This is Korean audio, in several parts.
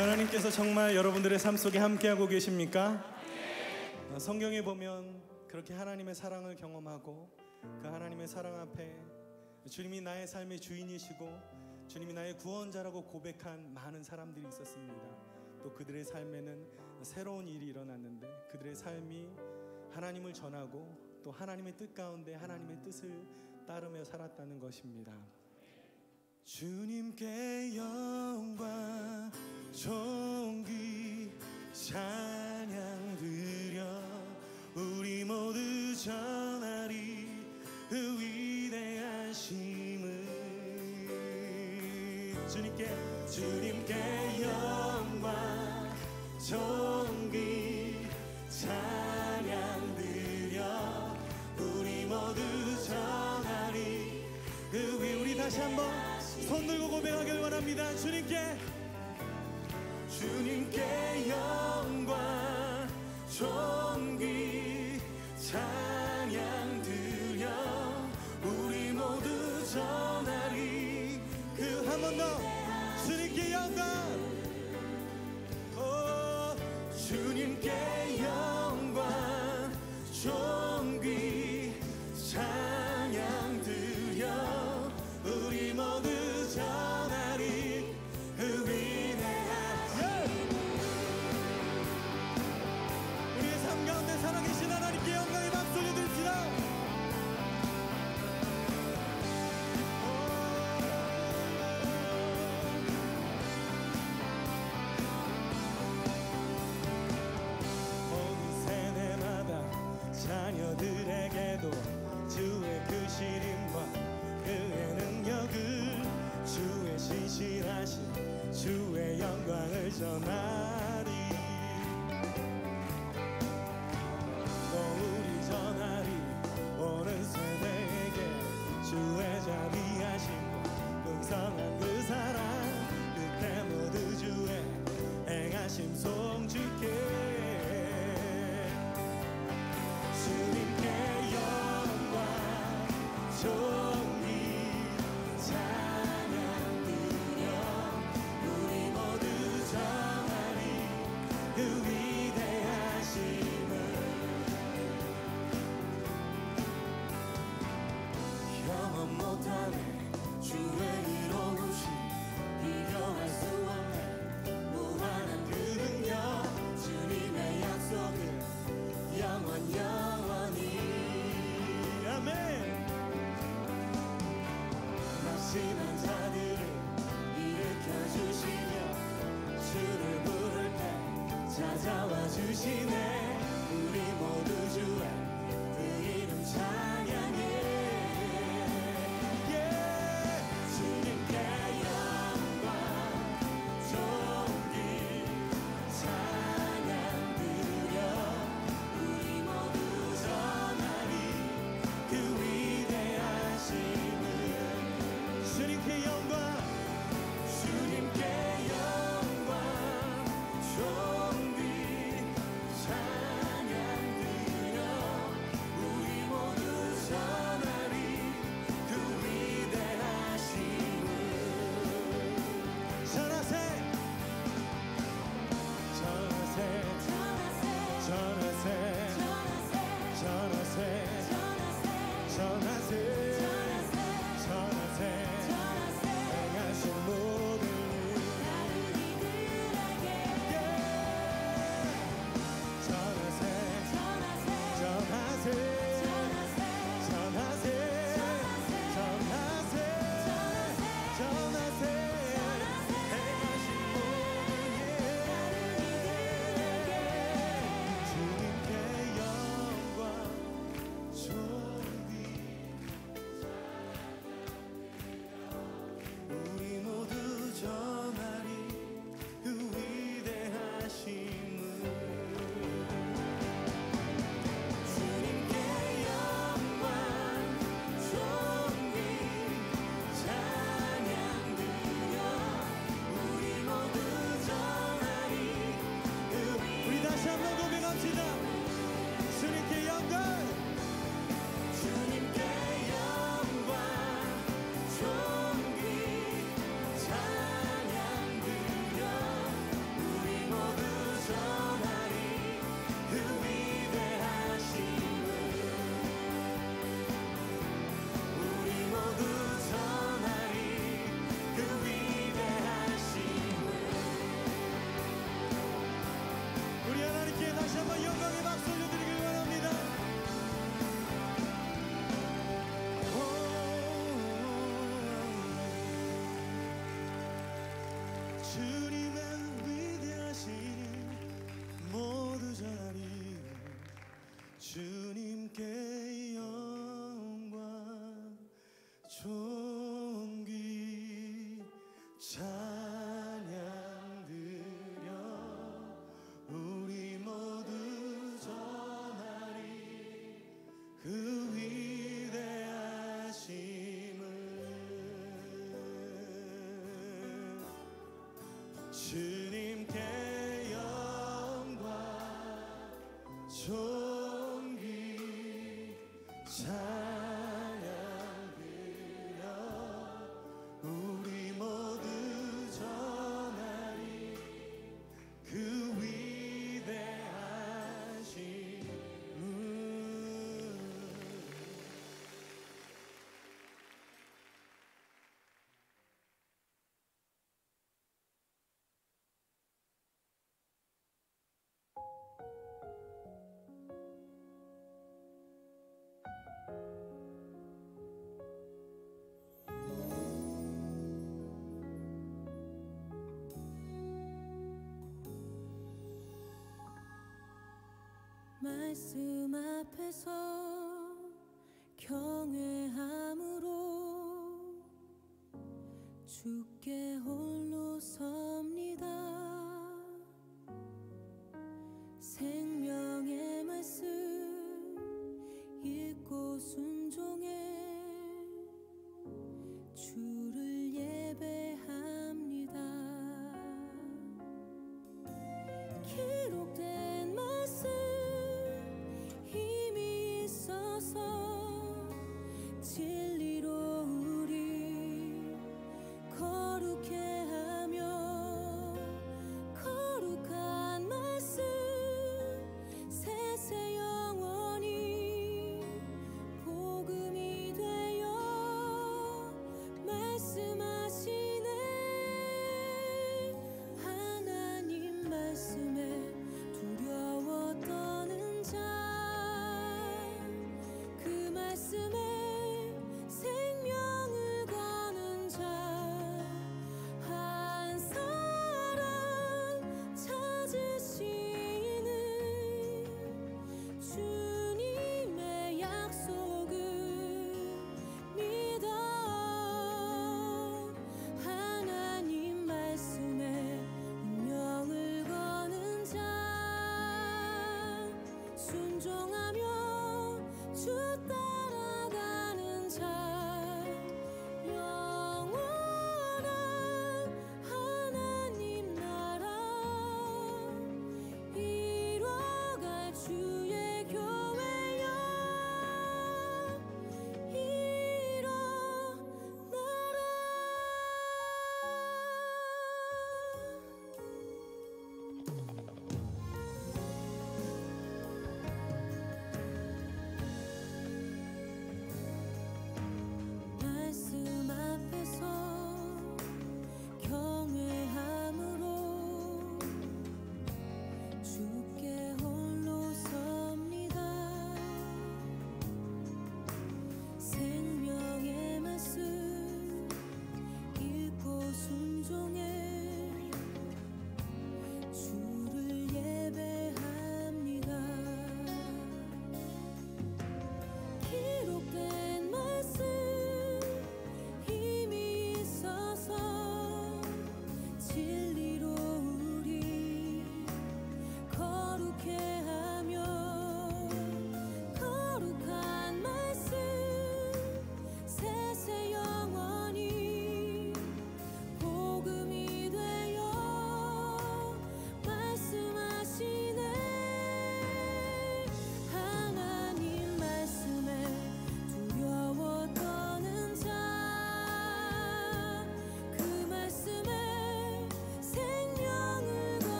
하나님께서 정말 여러분들의 삶 속에 함께하고 계십니까? 성경에 보면 그렇게 하나님의 사랑을 경험하고 그 하나님의 사랑 앞에 주님이 나의 삶의 주인이시고 주님이 나의 구원자라고 고백한 많은 사람들이 있었습니다. 또 그들의 삶에는 새로운 일이 일어났는데 그들의 삶이 하나님을 전하고 또 하나님의 뜻 가운데 하나님의 뜻을 따르며 살았다는 것입니다. 주님께 영광 존귀 찬양 드려 우리 모두 전하리 그 위대하심을. 주님께 영광 존귀 찬양 드려 우리 모두 전하리 그 위. 우리 다시 한번 손 들고 고백하길 원합니다. 주님께 영광 존귀 찬양 드려 우리 모두 전하리 그. 한 번 더 주님께 영광 주님께 영광 존귀 찬양 드려 우리 모두 전하리 그 위대하심을. 우리의 삶 가운데 살아계신 하나님께 영광의 박수 올려드립시다. 어느 세대마다 자녀들에게도 주의 그 시림과 그의 능력을 주의 신실하신 주의 영광을 전하리. 또 우리 전하리 오는 세대에게 주의 자비하심과 풍성한 그 사랑 그때 모두 주의 행하심 송축해. 주님께 영광 존귀 찬양 드려 우리 모두 전하리 그 위대하심을. 경험 못하네 주의 이로우심 비교할 수 없네 무한한 그 능력 주님의 약속은 영원히 아멘. 낙심한 자들을 일으켜 주시며 주를 부를 때 찾아와 주시네 우리 모두 주의 그 이름 찬양해. 주님께 영광 존귀 찬양 드려 우리 모두 전하리 그 위대하심을. 주님께 영광 존귀 찬양 주님의 위대하신 모두 전하리 주님께 영광 존귀 찬양 드려 우리 모두 전하리 그 위대하심을 주님께 영광 존귀 찬양 드려 우리 모두 전하리 그 위대하심을 말씀 앞에서 경외함으로 주께 홀로 섭니다. 생명의 말씀 읽고 순종해 주를 예배합니다. 기록된 말씀 힘이 있어서 진리로 우리 거룩해 하며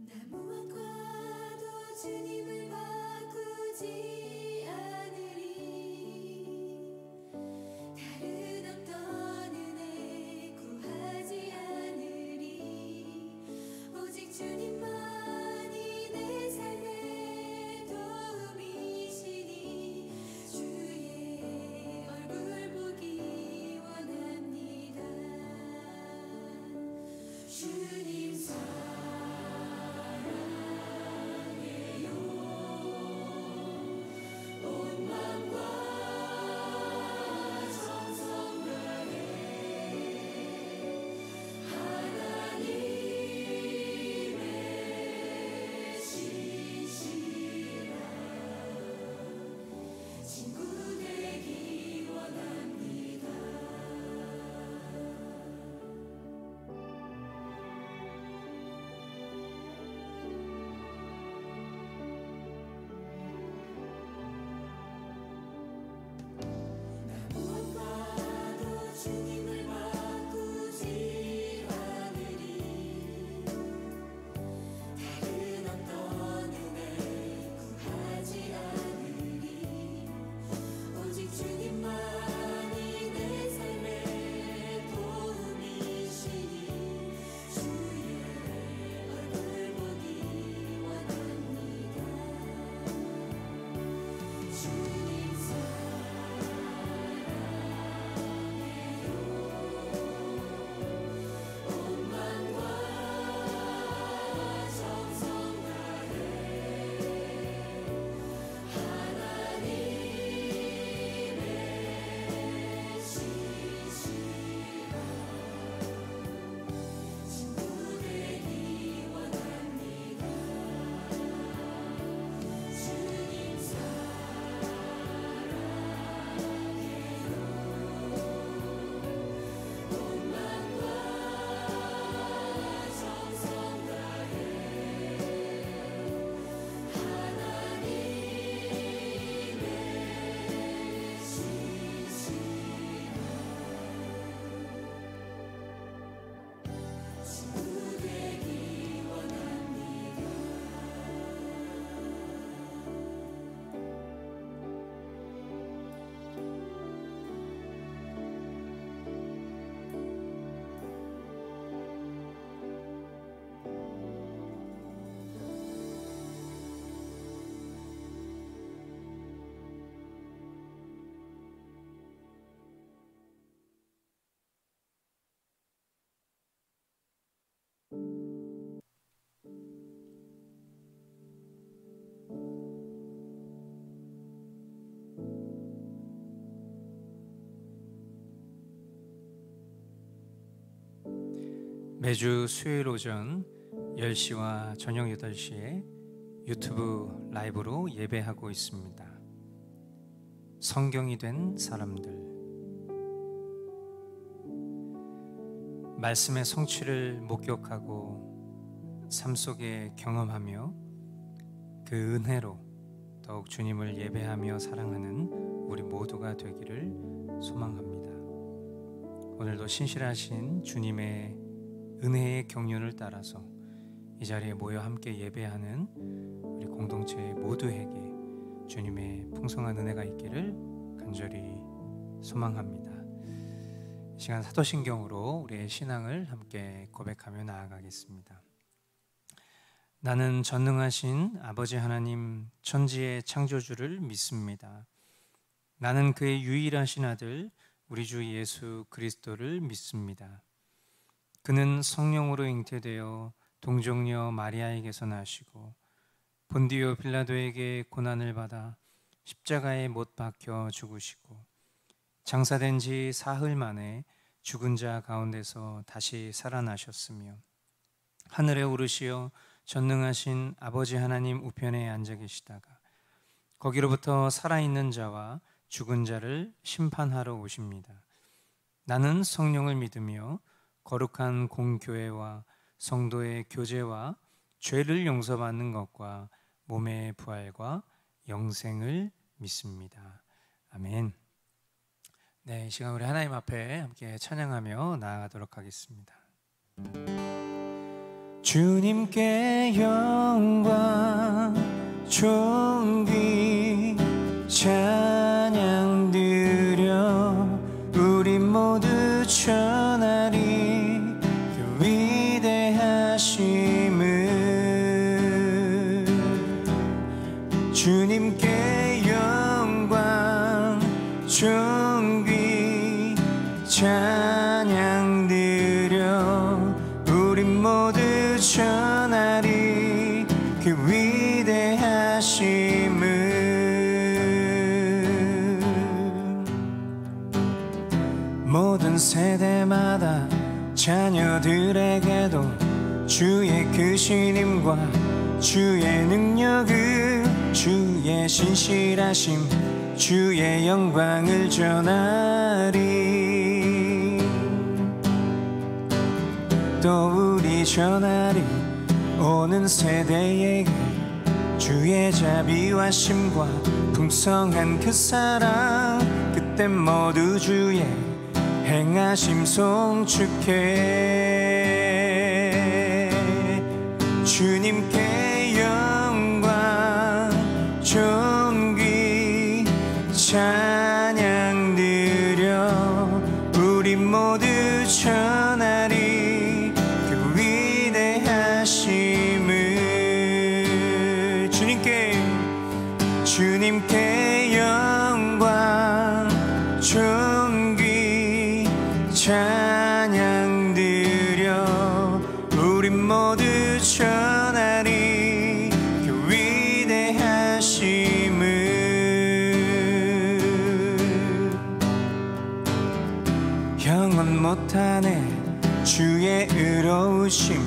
나 무엇과도 주님을 바꾸지 않으리. 다른 어떤 은혜 구하지 않으리. 오직 주님만이 내 삶의 도움이시니 주의 얼굴 보기 원합니다. 주님 사랑해요. 온 마음과 정성 다해 하나님의 신실한 친구 되기 원합니다. 무엇과도 주님을 바꾸지 않으리. 다른 어떤 은혜 구하지 않으리. 오직 주님만이 내 삶의 도움이시니 주의 얼굴 보기 원합니다. 주님 온 마음과 정성 다해 하나님의 신실한 친구 되기 원합니다. 주님 온 마음과 정성 다해 하나님의 신실한 친구 되기 원합니다. 매주 수요일 오전 10시와 저녁 8시에 유튜브 라이브로 예배하고 있습니다. 성경이 된 사람들, 말씀의 성취를 목격하고 삶 속에 경험하며 그 은혜로 더욱 주님을 예배하며 사랑하는 우리 모두가 되기를 소망합니다. 오늘도 신실하신 주님의 은혜의 경륜을 따라서 이 자리에 모여 함께 예배하는 우리 공동체 모두에게 주님의 풍성한 은혜가 있기를 간절히 소망합니다. 이 시간 사도신경으로 우리의 신앙을 함께 고백하며 나아가겠습니다. 나는 전능하신 아버지 하나님 천지의 창조주를 믿습니다. 나는 그의 유일하신 아들 우리 주 예수 그리스도를 믿습니다. 그는 성령으로 잉태되어 동정녀 마리아에게서 나시고 본디오 빌라도에게 고난을 받아 십자가에 못 박혀 죽으시고 장사된 지 사흘 만에 죽은 자 가운데서 다시 살아나셨으며 하늘에 오르시어 전능하신 아버지 하나님 우편에 앉아 계시다가 거기로부터 살아있는 자와 죽은 자를 심판하러 오십니다. 나는 성령을 믿으며 거룩한 공교회와 성도의 교제와 죄를 용서받는 것과 몸의 부활과 영생을 믿습니다. 아멘. 네, 이 시간 우리 하나님 앞에 함께 찬양하며 나아가도록 하겠습니다. 주님께 영광 존귀 찬양 드려 우리 모두 전하리 그 위대하심을. 주님께 영광 존귀 찬양 드려 우리 모두 전하리 그 위대하심을. 모든 세대마다 자녀들에게도 주의 크신임과 주의 능력을, 주의 신실하심, 주의 영광을 전하리. 또 우리 전하리 오는 세대에게 주의 자비와 심과 풍성한 그 사랑, 그때 모두 주의 행하심 송축해. 주님께 영광 존귀 찬양 드려 우리 모두 전하리 그 위대하심을. 주님께 영광 존귀 찬양 드려 우리 모두 전하리 그 위대하심을. 형언 못하네 주의 의로우심,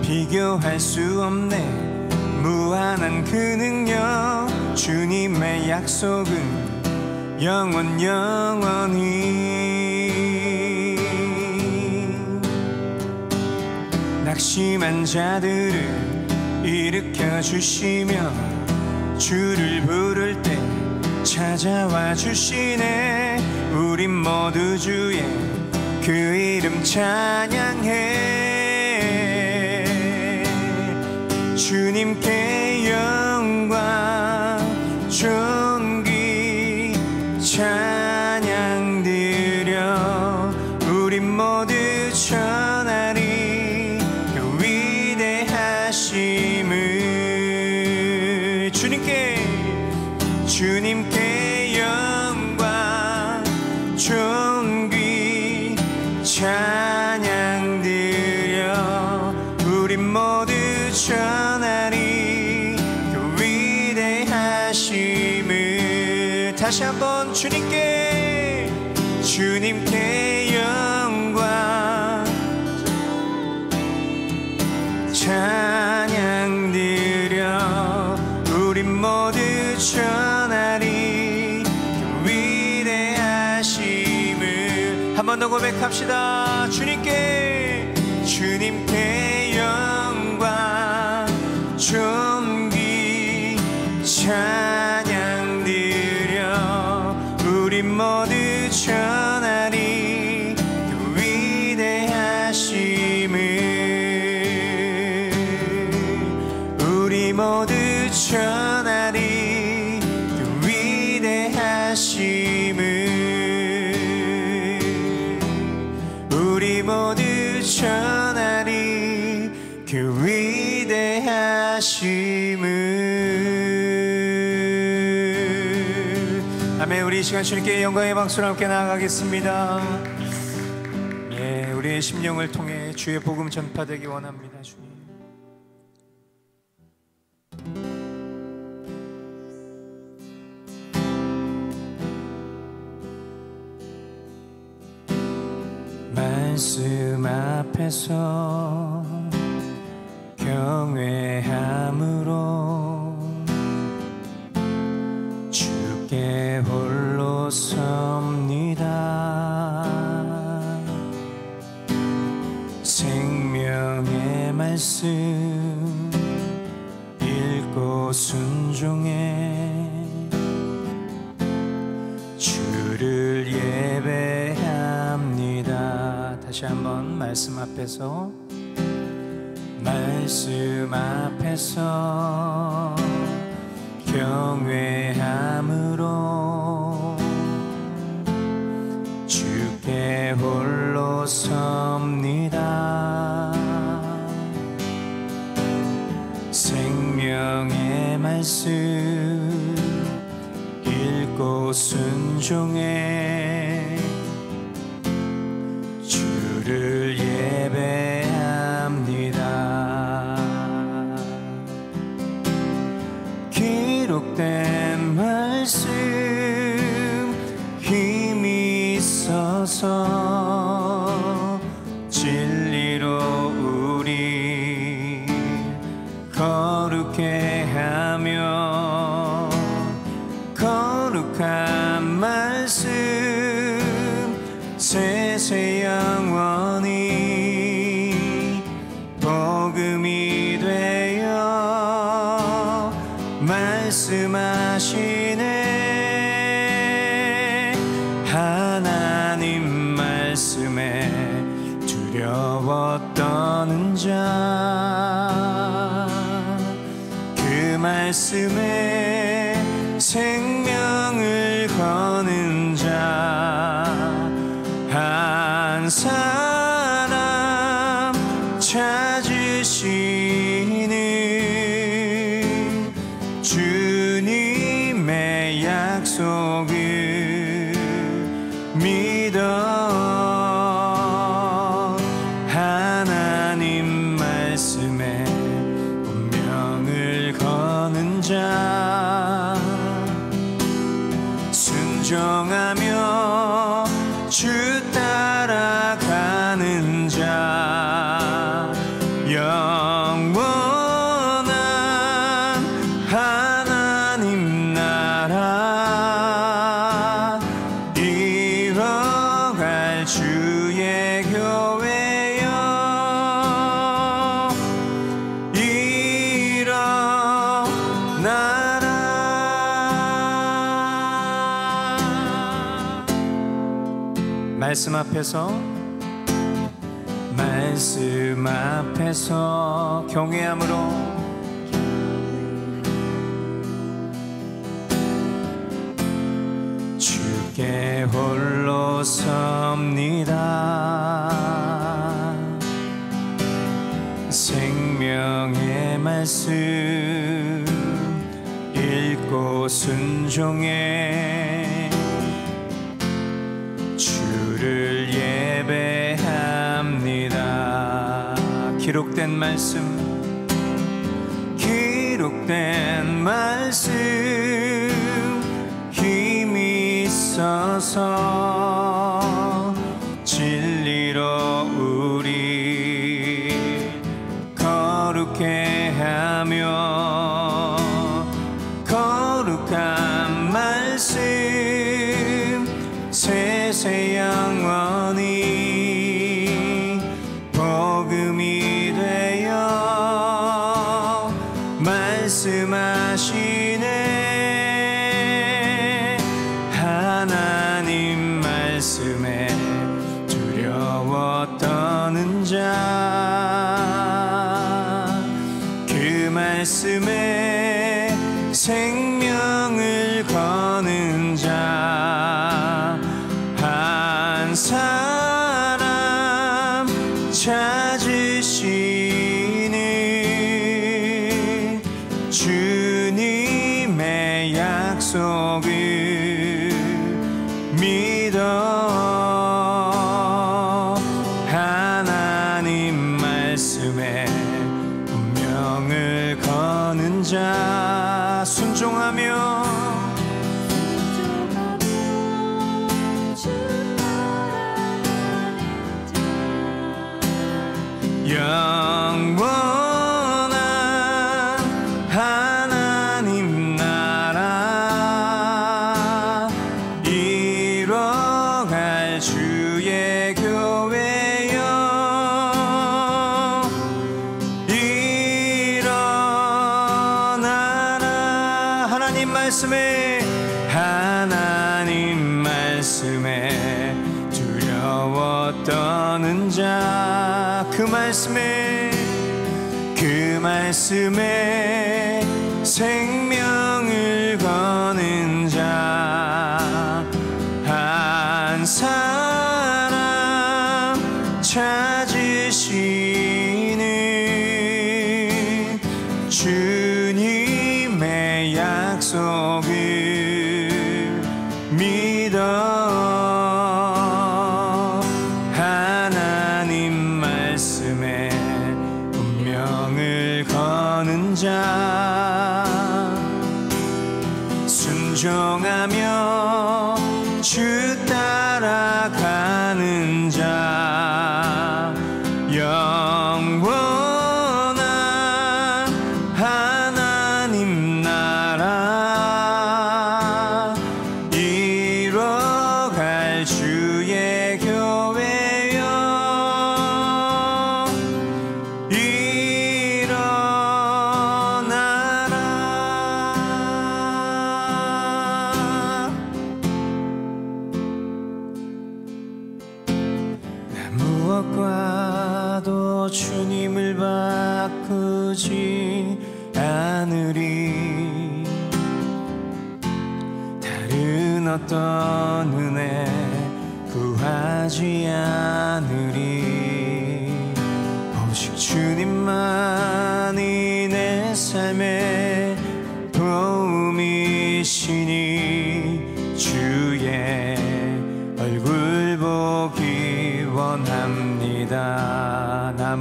비교할 수 없네 무한한 그 능력. 주님의 약속은 영원히. 낙심한 자들을 일으켜 주시며 주를 부를 때 찾아와 주시네. 우린 모두 주의 그 이름 찬양해. 주님께 영광 존귀 찬양 드려 우린 모두 전하리 그 위대하심을. 주님께 영광 존귀 찬양 드려 우린 모두 전하리 그 위대하심을. 다시 한번 주님께 영광 찬양 드려 우린 모두 전하리 그 위대하심을. 한 번 더 고백합시다. 주님께 영광 존귀 찬양 드려 우린 모두 전하리 그 위대하심을. 우리 모두 전하리 그 위대하심을. 우리 모두 전하리 그 위대하심을. 아멘. 우리 이 시간 주님께 영광의 박수로 함께 나아가겠습니다. 예, 우리의 심령을 통해 주의 복음 전파되기 원합니다. 주님. 말씀 앞에서 경외함으로 주께 홀로 섭니다. 생명의 말씀 읽고 순종해 주를 예배합니다. 다시 한번 말씀 앞에서 말씀 앞에서 경외함으로 주께 홀로 섭니다. 생명의 말씀 읽고 순종해 주를 예배합니다. 기록된 말씀 힘이 있어서 진리로 우리 거룩해 하며 거룩한 말씀 세세 영원히 복음이 되어 말씀하시네. 하나님 말씀에 두려워 떠는 자 그 말씀에 생명을 거는 자 한 사람 찾으시는 주님의 약속을 믿어 하나님 말씀에 운명을 거는 자 순종하며 주 따라가는 자 영원한 하나님 나라 이뤄갈 주의 교회여 일어나라. 말씀 앞에서 경외함으로 주께 홀로 섭니다. 생명의 말씀 읽고 순종해 주를 예배합니다. 기록된 말씀 힘이 있어서 진리로 우리 거룩해 하며 거룩한 말씀 세세 영원히 복음이 되어 말씀하시네. 하나님 말씀에 두려워 떠는 자 그 말씀에 생명을 거는 자 한 사람 찾으시는 주님의 약속을 믿어 하나님 말씀에 운명을 거는 자 순종하며 영원한 하나님 나라 이뤄갈 주의 교회여 일어나라. 하나님 말씀에 두려워 떠는 자 그 말씀에 생명을 거는 자 한 사람 찾으시는 주님의 약속을 믿어 하나님 말씀에 운명을 거는 자 순종하며 주 따라가는 자 영원한 하나님 나라 이뤄갈 주의 교회여 일어나라. 무엇과도 주님을 바꾸지 않으리. 다른 어떤 은혜 구하지 않으리. 오직 주님만이 내 삶의 도움이시니 주의 얼굴 보기 원합니다. 나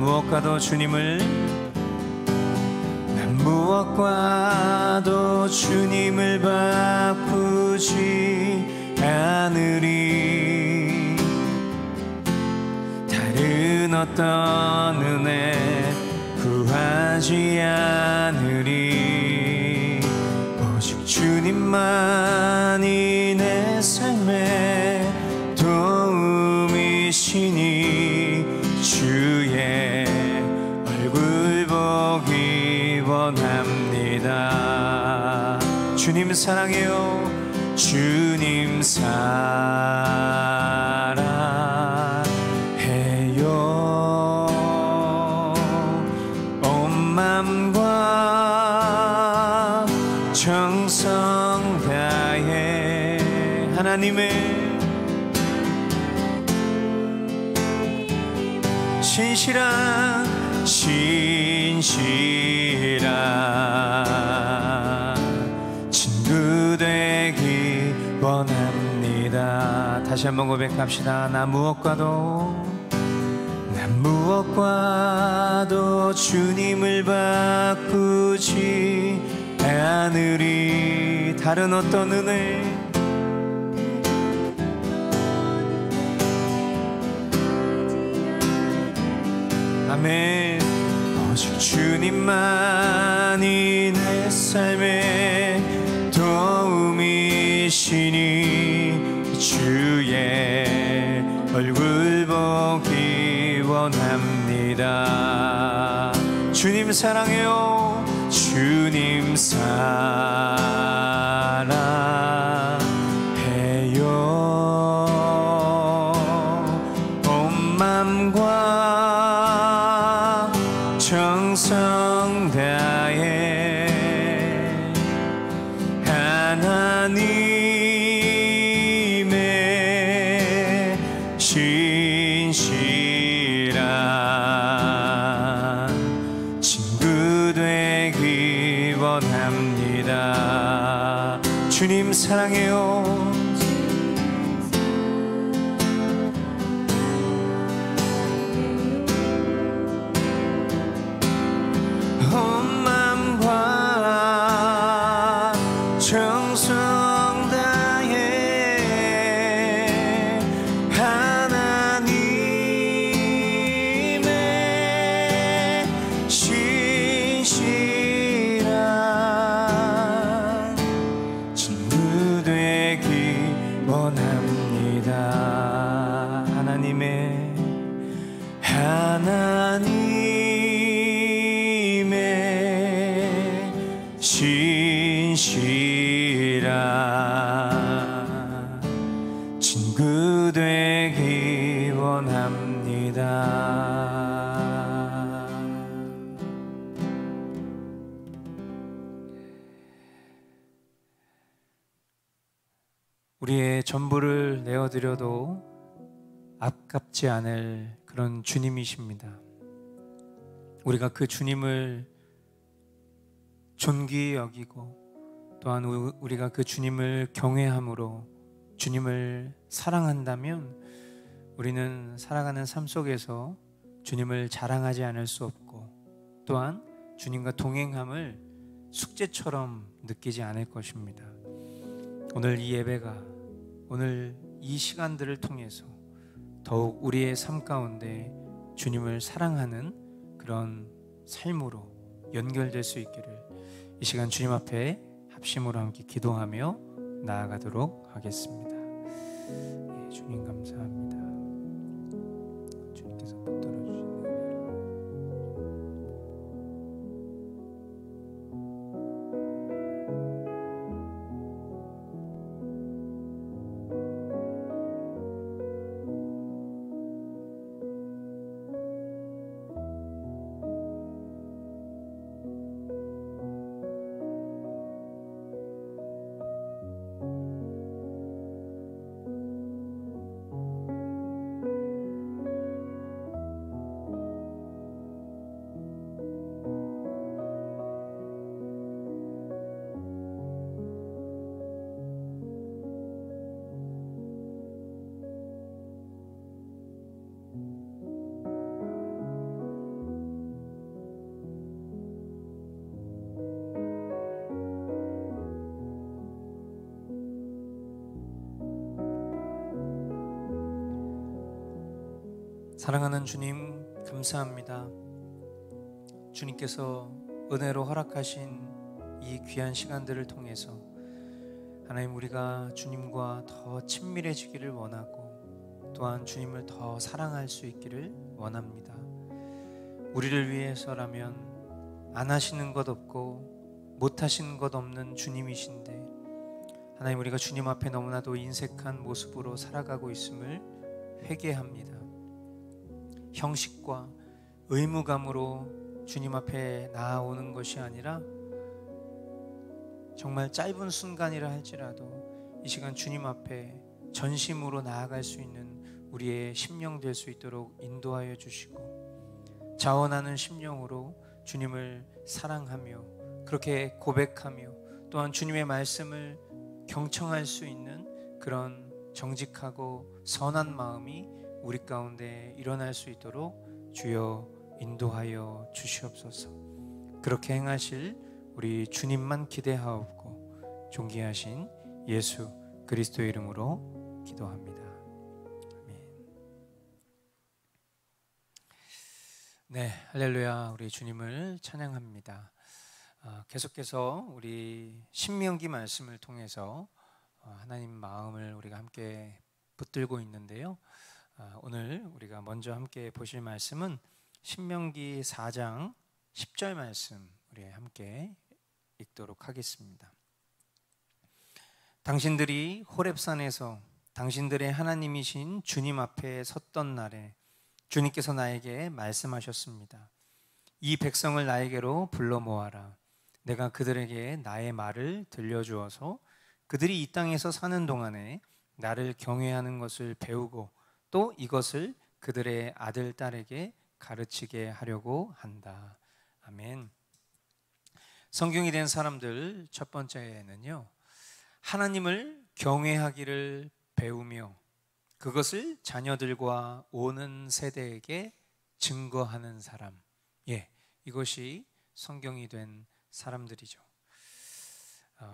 무엇과도 주님을 바꾸지 않으리. 다른 어떤 은혜 구하지 않으리. 오직 주님만이 내 삶의 도움이시니 주의 얼굴 보기 원합니다. 주님 사랑해요. 주님 사랑해요. 온 맘과 정성 다해 하나님의 신실한 친구 되기 원합니다. 다시 한번 고백합시다. 나 무엇과도 주님을 바꾸지 않으리. 다른 어떤 은혜 아멘. 오직 주님만이 내 삶의 도움이시니 주의 얼굴 보기 원합니다. 주님 사랑해요. 주님 사랑해요. 온 맘과 정성 다해 하나님의 신실한 친구 되기 원합니다. 주님 사랑해요. 온 맘과 정성 다해 하나님의 신실한 친구 되기 원합니다. 하나님의 신실한 친구 되기 원합니다. 우리의 전부를 내어드려도 아깝지 않을 그런 주님이십니다. 우리가 그 주님을 존귀히 여기고 또한 우리가 그 주님을 경외함으로 주님을 사랑한다면 우리는 살아가는 삶 속에서 주님을 자랑하지 않을 수 없고 또한 주님과 동행함을 숙제처럼 느끼지 않을 것입니다. 오늘 이 예배가 오늘 이 시간들을 통해서 더욱 우리의 삶 가운데 주님을 사랑하는 그런 삶으로 연결될 수 있기를 이 시간 주님 앞에 합심으로 함께 기도하며 나아가도록 하겠습니다. 예, 주님 감사합니다. 주님께서 붙들어 주시는 은혜를 사랑하는 주님 감사합니다. 주님께서 은혜로 허락하신 이 귀한 시간들을 통해서 하나님 우리가 주님과 더 친밀해지기를 원하고 또한 주님을 더 사랑할 수 있기를 원합니다. 우리를 위해서라면 안 하시는 것 없고 못 하시는 것 없는 주님이신데 하나님 우리가 주님 앞에 너무나도 인색한 모습으로 살아가고 있음을 회개합니다. 형식과 의무감으로 주님 앞에 나아오는 것이 아니라 정말 짧은 순간이라 할지라도 이 시간 주님 앞에 전심으로 나아갈 수 있는 우리의 심령 될 수 있도록 인도하여 주시고 자원하는 심령으로 주님을 사랑하며 그렇게 고백하며 또한 주님의 말씀을 경청할 수 있는 그런 정직하고 선한 마음이 우리 가운데 일어날 수 있도록 주여 인도하여 주시옵소서. 그렇게 행하실 우리 주님만 기대하옵고 존귀하신 예수 그리스도의 이름으로 기도합니다. 아멘. 네, 할렐루야. 우리 주님을 찬양합니다. 계속해서 우리 신명기 말씀을 통해서 하나님 마음을 우리가 함께 붙들고 있는데요. 오늘 우리가 먼저 함께 보실 말씀은 신명기 4장 10절 말씀 우리 함께 읽도록 하겠습니다. 당신들이 호렙산에서 당신들의 하나님이신 주님 앞에 섰던 날에 주님께서 나에게 말씀하셨습니다. 이 백성을 나에게로 불러 모아라. 내가 그들에게 나의 말을 들려주어서 그들이 이 땅에서 사는 동안에 나를 경외하는 것을 배우고 또 이것을 그들의 아들, 딸에게 가르치게 하려고 한다. 아멘. 성경이 된 사람들 첫 번째는요, 하나님을 경외하기를 배우며 그것을 자녀들과 오는 세대에게 증거하는 사람. 예, 이것이 성경이 된 사람들이죠.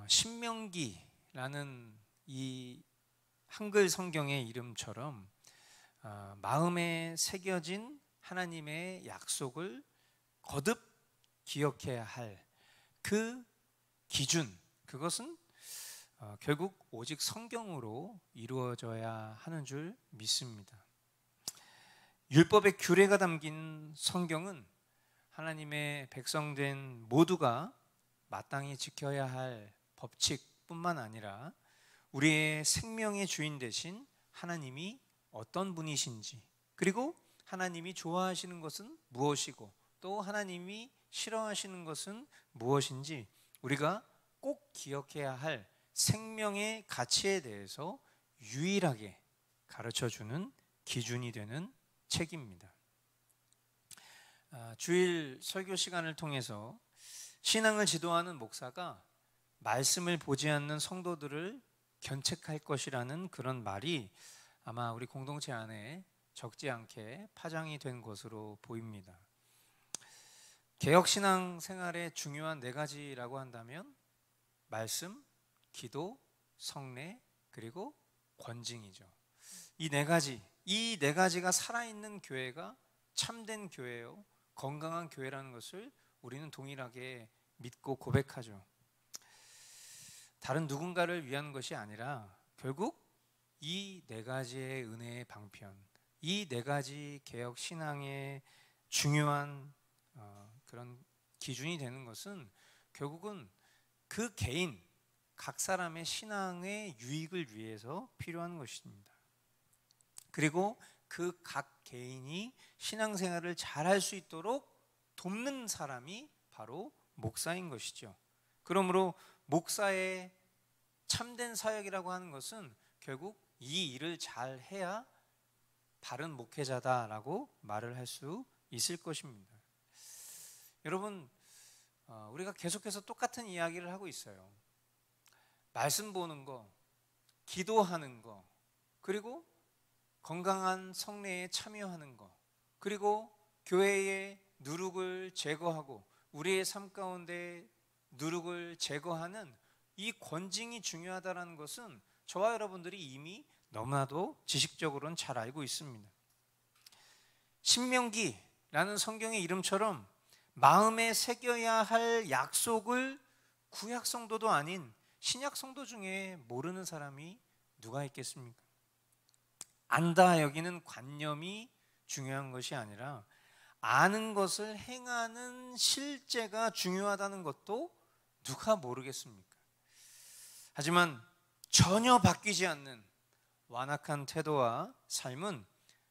신명기라는 이 한글 성경의 이름처럼 마음에 새겨진 하나님의 약속을 거듭 기억해야 할 그 기준, 그것은 결국 오직 성경으로 이루어져야 하는 줄 믿습니다. 율법의 규례가 담긴 성경은 하나님의 백성된 모두가 마땅히 지켜야 할 법칙뿐만 아니라 우리의 생명의 주인 되신 하나님이 어떤 분이신지, 그리고 하나님이 좋아하시는 것은 무엇이고 또 하나님이 싫어하시는 것은 무엇인지 우리가 꼭 기억해야 할 생명의 가치에 대해서 유일하게 가르쳐주는 기준이 되는 책입니다. 주일 설교 시간을 통해서 신앙을 지도하는 목사가 말씀을 보지 않는 성도들을 견책할 것이라는 그런 말이 아마 우리 공동체 안에 적지 않게 파장이 된 것으로 보입니다. 개혁신앙 생활의 중요한 4가지라고 한다면 말씀, 기도, 성례, 그리고 권징이죠. 이 4가지가 살아있는 교회가 참된 교회요, 건강한 교회라는 것을 우리는 동일하게 믿고 고백하죠. 다른 누군가를 위한 것이 아니라 결국 이 4가지의 은혜의 방편, 이 4가지 개혁 신앙의 중요한 그런 기준이 되는 것은 결국은 그 개인, 각 사람의 신앙의 유익을 위해서 필요한 것입니다. 그리고 그 각 개인이 신앙생활을 잘할 수 있도록 돕는 사람이 바로 목사인 것이죠. 그러므로 목사의 참된 사역이라고 하는 것은 결국 이 일을 잘 해야 바른 목회자다라고 말을 할 수 있을 것입니다. 여러분, 우리가 계속해서 똑같은 이야기를 하고 있어요. 말씀 보는 거, 기도하는 거, 그리고 건강한 성례에 참여하는 거, 그리고 교회의 누룩을 제거하고 우리의 삶 가운데 누룩을 제거하는 이 권징이 중요하다는 것은 저와 여러분들이 이미 너무나도 지식적으로는 잘 알고 있습니다. 신명기라는 성경의 이름처럼 마음에 새겨야 할 약속을 구약 성도도 아닌 신약 성도 중에 모르는 사람이 누가 있겠습니까? 안다 여기는 관념이 중요한 것이 아니라 아는 것을 행하는 실제가 중요하다는 것도 누가 모르겠습니까? 하지만 전혀 바뀌지 않는 완악한 태도와 삶은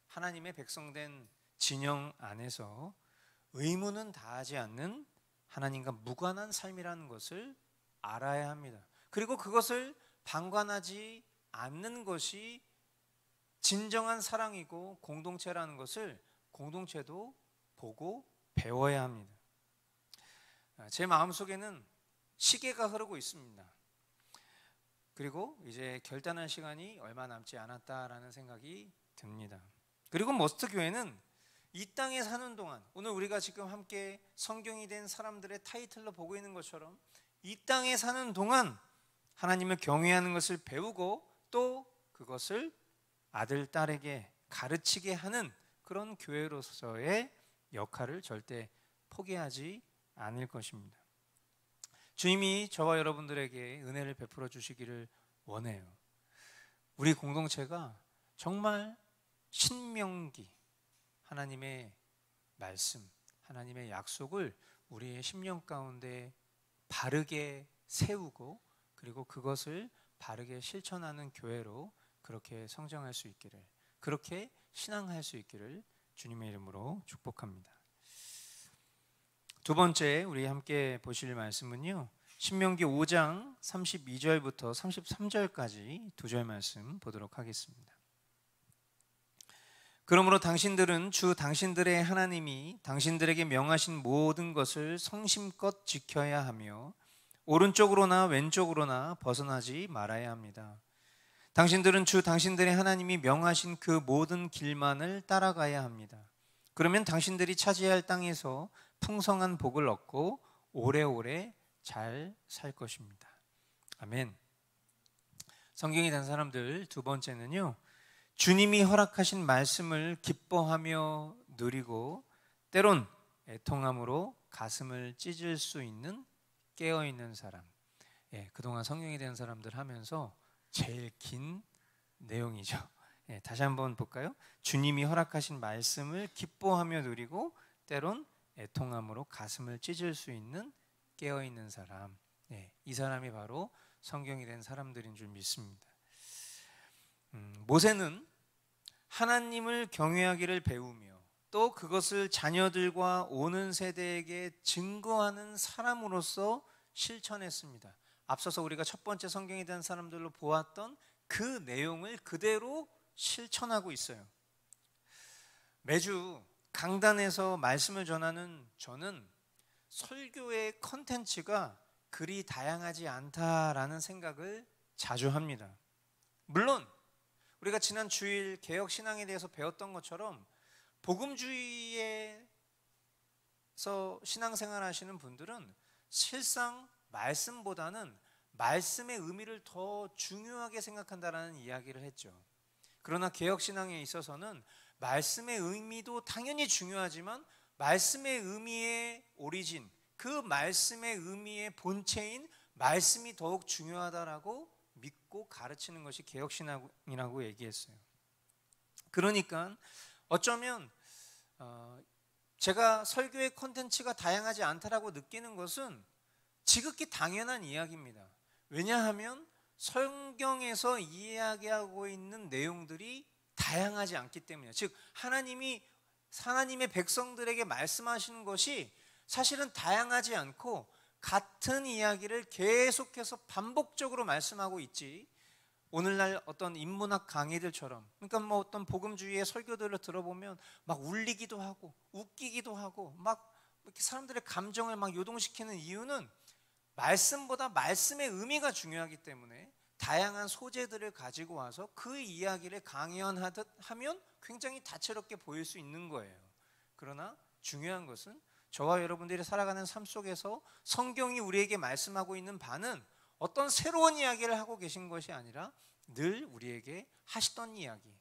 하나님의 백성된 진영 안에서 의무는 다하지 않는 하나님과 무관한 삶이라는 것을 알아야 합니다. 그리고 그것을 방관하지 않는 것이 진정한 사랑이고 공동체라는 것을 공동체도 보고 배워야 합니다. 제 마음속에는 시계가 흐르고 있습니다. 그리고 이제 결단할 시간이 얼마 남지 않았다라는 생각이 듭니다. 그리고 머스트 교회는 이 땅에 사는 동안, 오늘 우리가 지금 함께 성경이 된 사람들의 타이틀로 보고 있는 것처럼 이 땅에 사는 동안 하나님을 경외하는 것을 배우고 또 그것을 아들, 딸에게 가르치게 하는 그런 교회로서의 역할을 절대 포기하지 않을 것입니다. 주님이 저와 여러분들에게 은혜를 베풀어 주시기를 원해요. 우리 공동체가 정말 신명기, 하나님의 말씀, 하나님의 약속을 우리의 심령 가운데 바르게 세우고 그리고 그것을 바르게 실천하는 교회로 그렇게 성장할 수 있기를, 그렇게 신앙할 수 있기를 주님의 이름으로 축복합니다. 두 번째 우리 함께 보실 말씀은요, 신명기 5장 32절부터 33절까지 2절 말씀 보도록 하겠습니다. 그러므로 당신들은 주 당신들의 하나님이 당신들에게 명하신 모든 것을 성심껏 지켜야 하며 오른쪽으로나 왼쪽으로나 벗어나지 말아야 합니다. 당신들은 주 당신들의 하나님이 명하신 그 모든 길만을 따라가야 합니다. 그러면 당신들이 차지할 땅에서 풍성한 복을 얻고 오래오래 잘 살 것입니다. 아멘. 성경이 된 사람들 두 번째는요, 주님이 허락하신 말씀을 기뻐하며 누리고 때론 애통함으로 가슴을 찢을 수 있는 깨어있는 사람. 그동안 성경이 된 사람들 하면서 제일 긴 내용이죠. 다시 한번 볼까요? 주님이 허락하신 말씀을 기뻐하며 누리고 때론 애통함으로 가슴을 찢을 수 있는 깨어있는 사람. 이 사람이 바로 성경이 된 사람들인 줄 믿습니다. 모세는 하나님을 경외하기를 배우며 또 그것을 자녀들과 오는 세대에게 증거하는 사람으로서 실천했습니다. 앞서서 우리가 첫 번째 성경에 대한 사람들로 보았던 그 내용을 그대로 실천하고 있어요. 매주 강단에서 말씀을 전하는 저는 설교의 컨텐츠가 그리 다양하지 않다라는 생각을 자주 합니다. 물론 우리가 지난 주일 개혁신앙에 대해서 배웠던 것처럼 복음주의에서 신앙생활 하시는 분들은 실상 말씀보다는 말씀의 의미를 더 중요하게 생각한다라는 이야기를 했죠. 그러나 개혁신앙에 있어서는 말씀의 의미도 당연히 중요하지만 말씀의 의미의 오리진, 그 말씀의 의미의 본체인 말씀이 더욱 중요하다라고 믿고 가르치는 것이 개혁신앙이라고 얘기했어요. 그러니까 어쩌면 제가 설교의 콘텐츠가 다양하지 않다라고 느끼는 것은 지극히 당연한 이야기입니다. 왜냐하면 성경에서 이야기하고 있는 내용들이 다양하지 않기 때문이에요. 즉 하나님의 백성들에게 말씀하시는 것이 사실은 다양하지 않고 같은 이야기를 계속해서 반복적으로 말씀하고 있지, 오늘날 어떤 인문학 강의들처럼, 그러니까 뭐 어떤 복음주의의 설교들을 들어보면 막 울리기도 하고 웃기기도 하고 막 이렇게 사람들의 감정을 막 요동시키는 이유는 말씀보다 말씀의 의미가 중요하기 때문에 다양한 소재들을 가지고 와서 그 이야기를 강연하듯 하면 굉장히 다채롭게 보일 수 있는 거예요. 그러나 중요한 것은 저와 여러분들이 살아가는 삶 속에서 성경이 우리에게 말씀하고 있는 바는 어떤 새로운 이야기를 하고 계신 것이 아니라 늘 우리에게 하시던 이야기,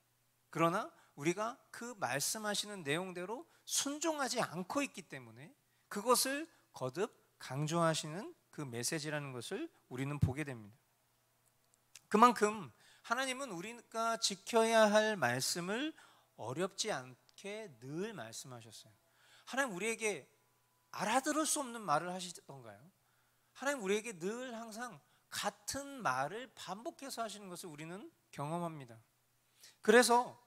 그러나 우리가 그 말씀하시는 내용대로 순종하지 않고 있기 때문에 그것을 거듭 강조하시는 그 메시지라는 것을 우리는 보게 됩니다. 그만큼 하나님은 우리가 지켜야 할 말씀을 어렵지 않게 늘 말씀하셨어요. 하나님 우리에게 알아들을 수 없는 말을 하시던가요? 하나님 우리에게 늘 항상 같은 말을 반복해서 하시는 것을 우리는 경험합니다. 그래서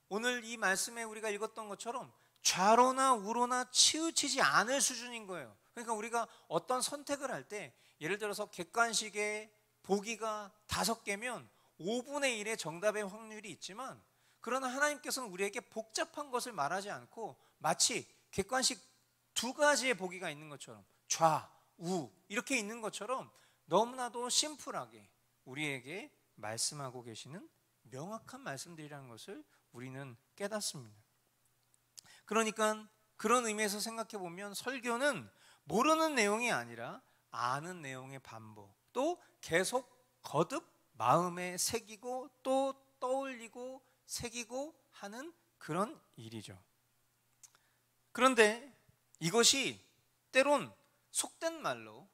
오늘 이 말씀에 우리가 읽었던 것처럼 좌로나 우로나 치우치지 않을 수준인 거예요. 그러니까 우리가 어떤 선택을 할 때, 예를 들어서 객관식에 보기가 5개면 5분의 1의 정답의 확률이 있지만, 그러나 하나님께서는 우리에게 복잡한 것을 말하지 않고 마치 객관식 2가지의 보기가 있는 것처럼, 좌, 우 이렇게 있는 것처럼 너무나도 심플하게 우리에게 말씀하고 계시는 명확한 말씀들이라는 것을 우리는 깨닫습니다. 그러니까 그런 의미에서 생각해 보면 설교는 모르는 내용이 아니라 아는 내용의 반복, 또 계속 거듭 마음에 새기고 또 떠올리고 새기고 하는 그런 일이죠. 그런데 이것이 때론 속된 말로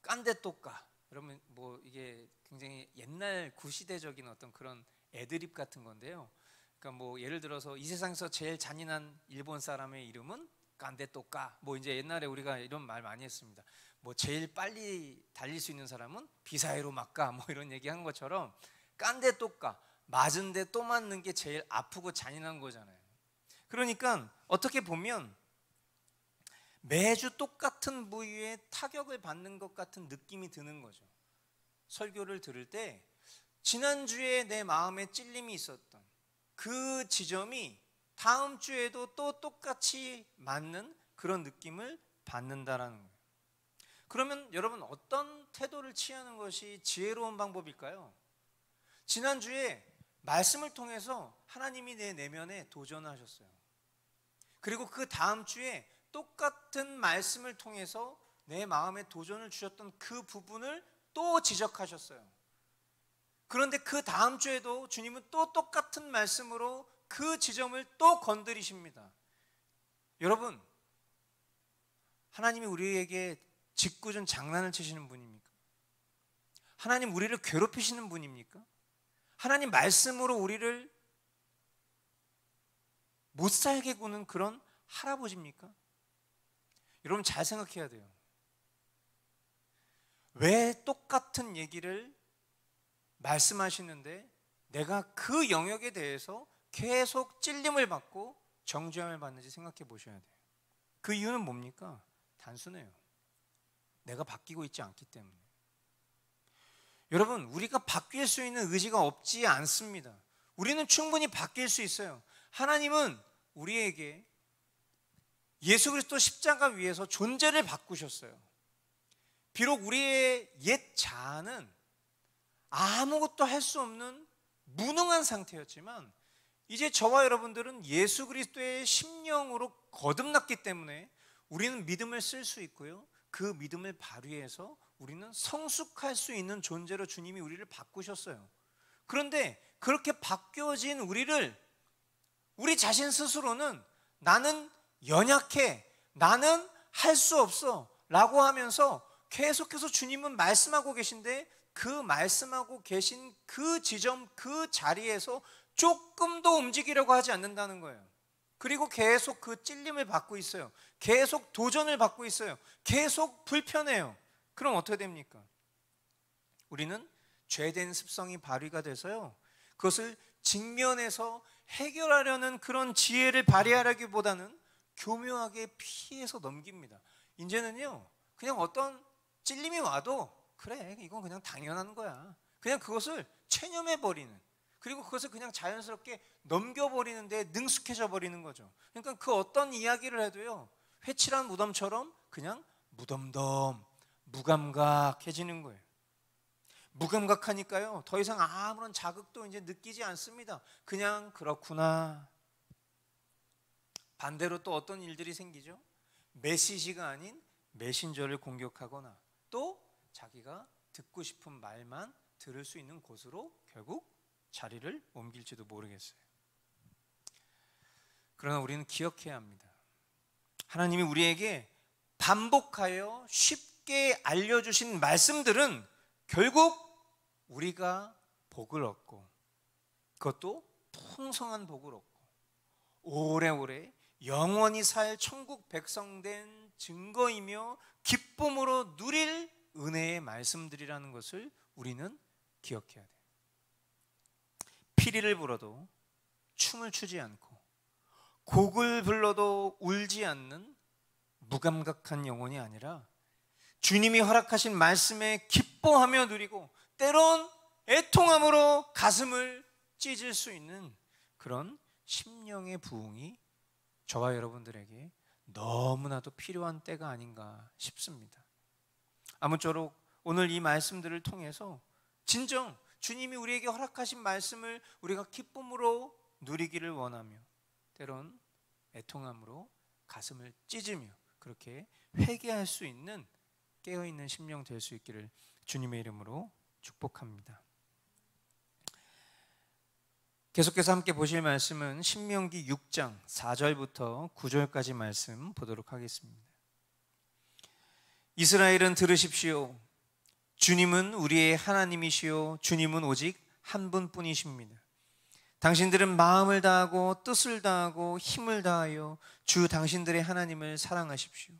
깐데또까, 여러분 뭐 이게 굉장히 옛날 구시대적인 어떤 그런 애드립 같은 건데요. 그러니까 뭐 예를 들어서 이 세상에서 제일 잔인한 일본 사람의 이름은 깐데또까, 뭐 이제 옛날에 우리가 이런 말 많이 했습니다. 뭐 제일 빨리 달릴 수 있는 사람은 비사이로 막까, 뭐 이런 얘기한 것처럼 깐데또까, 맞은데 또 맞는 게 제일 아프고 잔인한 거잖아요. 그러니까 어떻게 보면 매주 똑같은 부위에 타격을 받는 것 같은 느낌이 드는 거죠. 설교를 들을 때 지난주에 내 마음에 찔림이 있었던 그 지점이 다음 주에도 또 똑같이 맞는 그런 느낌을 받는다라는 거예요. 그러면 여러분 어떤 태도를 취하는 것이 지혜로운 방법일까요? 지난주에 말씀을 통해서 하나님이 내 내면에 도전을 하셨어요. 그리고 그 다음 주에 똑같은 말씀을 통해서 내 마음에 도전을 주셨던 그 부분을 또 지적하셨어요. 그런데 그 다음 주에도 주님은 또 똑같은 말씀으로 그 지점을 또 건드리십니다. 여러분, 하나님이 우리에게 짓궂은 장난을 치시는 분입니까? 하나님 우리를 괴롭히시는 분입니까? 하나님 말씀으로 우리를 못 살게 구는 그런 할아버지입니까? 여러분 잘 생각해야 돼요. 왜 똑같은 얘기를 말씀하시는데 내가 그 영역에 대해서 계속 찔림을 받고 정죄함을 받는지 생각해 보셔야 돼요. 그 이유는 뭡니까? 단순해요. 내가 바뀌고 있지 않기 때문에. 여러분, 우리가 바뀔 수 있는 의지가 없지 않습니다. 우리는 충분히 바뀔 수 있어요. 하나님은 우리에게 예수 그리스도 십자가 위에서 존재를 바꾸셨어요. 비록 우리의 옛 자아는 아무것도 할 수 없는 무능한 상태였지만 이제 저와 여러분들은 예수 그리스도의 심령으로 거듭났기 때문에 우리는 믿음을 쓸 수 있고요, 그 믿음을 발휘해서 우리는 성숙할 수 있는 존재로 주님이 우리를 바꾸셨어요. 그런데 그렇게 바뀌어진 우리를 우리 자신 스스로는 나는 연약해, 나는 할 수 없어 라고 하면서 계속해서 주님은 말씀하고 계신데 그 말씀하고 계신 그 지점, 그 자리에서 조금도 움직이려고 하지 않는다는 거예요. 그리고 계속 그 찔림을 받고 있어요. 계속 도전을 받고 있어요. 계속 불편해요. 그럼 어떻게 됩니까? 우리는 죄된 습성이 발휘가 돼서요, 그것을 직면해서 해결하려는 그런 지혜를 발휘하려기보다는 교묘하게 피해서 넘깁니다. 이제는요, 그냥 어떤 찔림이 와도 그래, 이건 그냥 당연한 거야, 그냥 그것을 체념해버리는, 그리고 그것을 그냥 자연스럽게 넘겨버리는데 능숙해져 버리는 거죠. 그러니까 그 어떤 이야기를 해도요, 회칠한 무덤처럼 그냥 무덤덤, 무감각해지는 거예요. 무감각하니까요, 더 이상 아무런 자극도 이제 느끼지 않습니다. 그냥 그렇구나. 반대로 또 어떤 일들이 생기죠? 메시지가 아닌 메신저를 공격하거나 또 자기가 듣고 싶은 말만 들을 수 있는 곳으로 결국 자리를 옮길지도 모르겠어요. 그러나 우리는 기억해야 합니다. 하나님이 우리에게 반복하여 쉽게 알려주신 말씀들은 결국 우리가 복을 얻고, 그것도 풍성한 복을 얻고 오래오래 영원히 살 천국 백성 된 증거이며 기쁨으로 누릴 은혜의 말씀들이라는 것을 우리는 기억해야 돼요. 피리를 불어도 춤을 추지 않고 곡을 불러도 울지 않는 무감각한 영혼이 아니라 주님이 허락하신 말씀에 기뻐하며 누리고 때론 애통함으로 가슴을 찢을 수 있는 그런 심령의 부흥이 저와 여러분들에게 너무나도 필요한 때가 아닌가 싶습니다. 아무쪼록 오늘 이 말씀들을 통해서 진정 주님이 우리에게 허락하신 말씀을 우리가 기쁨으로 누리기를 원하며 때론 애통함으로 가슴을 찢으며 그렇게 회개할 수 있는 깨어있는 심령 될 수 있기를 주님의 이름으로 축복합니다. 계속해서 함께 보실 말씀은 신명기 6장 4절부터 9절까지 말씀 보도록 하겠습니다. 이스라엘은 들으십시오. 주님은 우리의 하나님이시요 주님은 오직 한 분뿐이십니다. 당신들은 마음을 다하고 뜻을 다하고 힘을 다하여 주 당신들의 하나님을 사랑하십시오.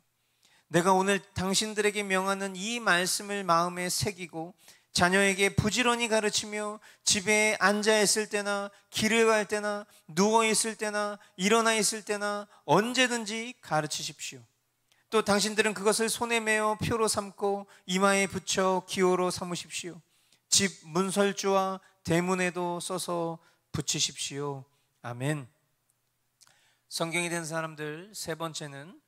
내가 오늘 당신들에게 명하는 이 말씀을 마음에 새기고 자녀에게 부지런히 가르치며 집에 앉아 있을 때나 길을 갈 때나 누워 있을 때나 일어나 있을 때나 언제든지 가르치십시오. 또 당신들은 그것을 손에 메어 표로 삼고 이마에 붙여 기호로 삼으십시오. 집 문설주와 대문에도 써서 붙이십시오. 아멘. 성경이 된 사람들 세 번째는